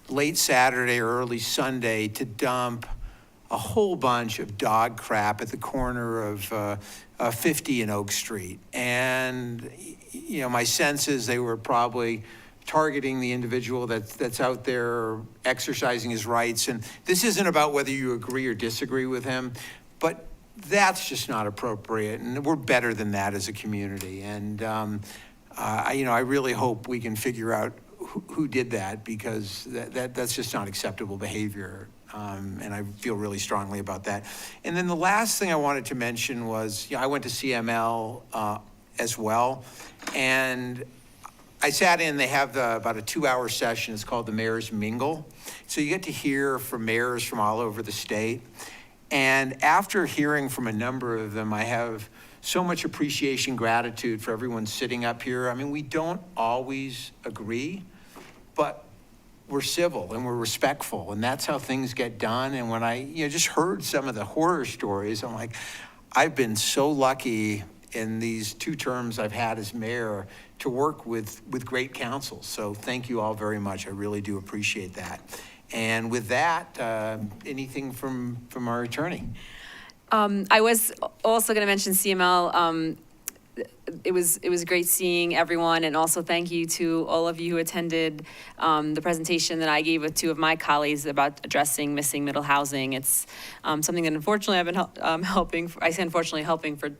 late Saturday or early Sunday to dump a whole bunch of dog crap at the corner of 50 and Oak Street. And, my sense is they were probably targeting the individual that's out there exercising his rights. And this isn't about whether you agree or disagree with him, but that's just not appropriate. And we're better than that as a community. And, I really hope we can figure out who did that, because that's just not acceptable behavior. And I feel really strongly about that. And then the last thing I wanted to mention was, I went to CML as well. And I sat in, they have about a 2-hour session. It's called the Mayor's Mingle. So you get to hear from mayors from all over the state. And after hearing from a number of them, I have so much appreciation, gratitude for everyone sitting up here. I mean, we don't always agree, but we're civil and we're respectful, and that's how things get done. And when I, just heard some of the horror stories, I'm like, I've been so lucky in these 2 terms I've had as mayor to work with great council. So thank you all very much. I really do appreciate that. And with that, anything from our attorney? I was also going to mention CML. It was great seeing everyone, and also thank you to all of you who attended the presentation that I gave with 2 of my colleagues about addressing missing middle housing. It's something that unfortunately I've been helping for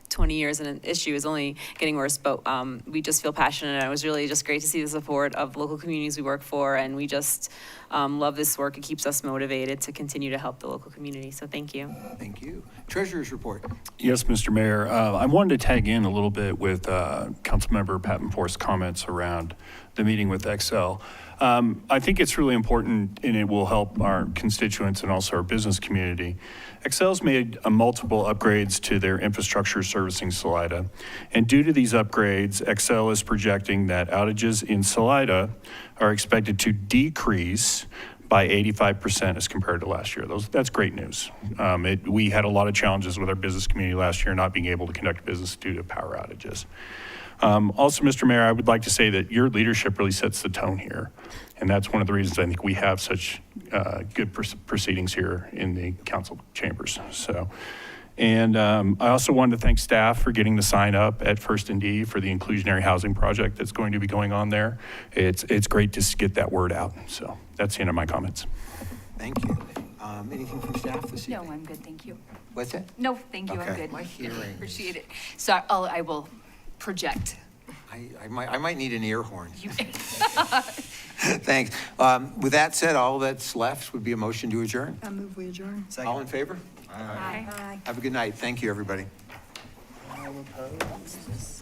20 years, and an issue is only getting worse, but we just feel passionate, and it was really just great to see the support of local communities we work for, and we just love this work. It keeps us motivated to continue to help the local community, so thank you. Thank you. Treasurer's report. Yes, Mr. Mayor. I wanted to tag in a little bit with Councilmember Pattenforth's comments around the meeting with Excel. I think it's really important, and it will help our constituents and also our business community. Excel's made multiple upgrades to their infrastructure servicing Salida. And due to these upgrades, Excel is projecting that outages in Salida are expected to decrease by 85% as compared to last year. That's great news. We had a lot of challenges with our business community last year not being able to conduct business due to power outages. Also, Mr. Mayor, I would like to say that your leadership really sets the tone here. And that's one of the reasons I think we have such good proceedings here in the council chambers. So, and I also wanted to thank staff for getting the sign up at First and D for the inclusionary housing project that's going to be going on there. It's great to get that word out. So that's the end of my comments. Thank you. Anything from staff this evening? No, I'm good, thank you. What's that? No, thank you, I'm Okay. good. My hearing. Appreciate it. So I will project. I might need an ear horn. Thanks. With that said, all that's left would be a motion to adjourn. I move we adjourn. All in favor? Aye. Have a good night. Thank you, everybody. All opposed?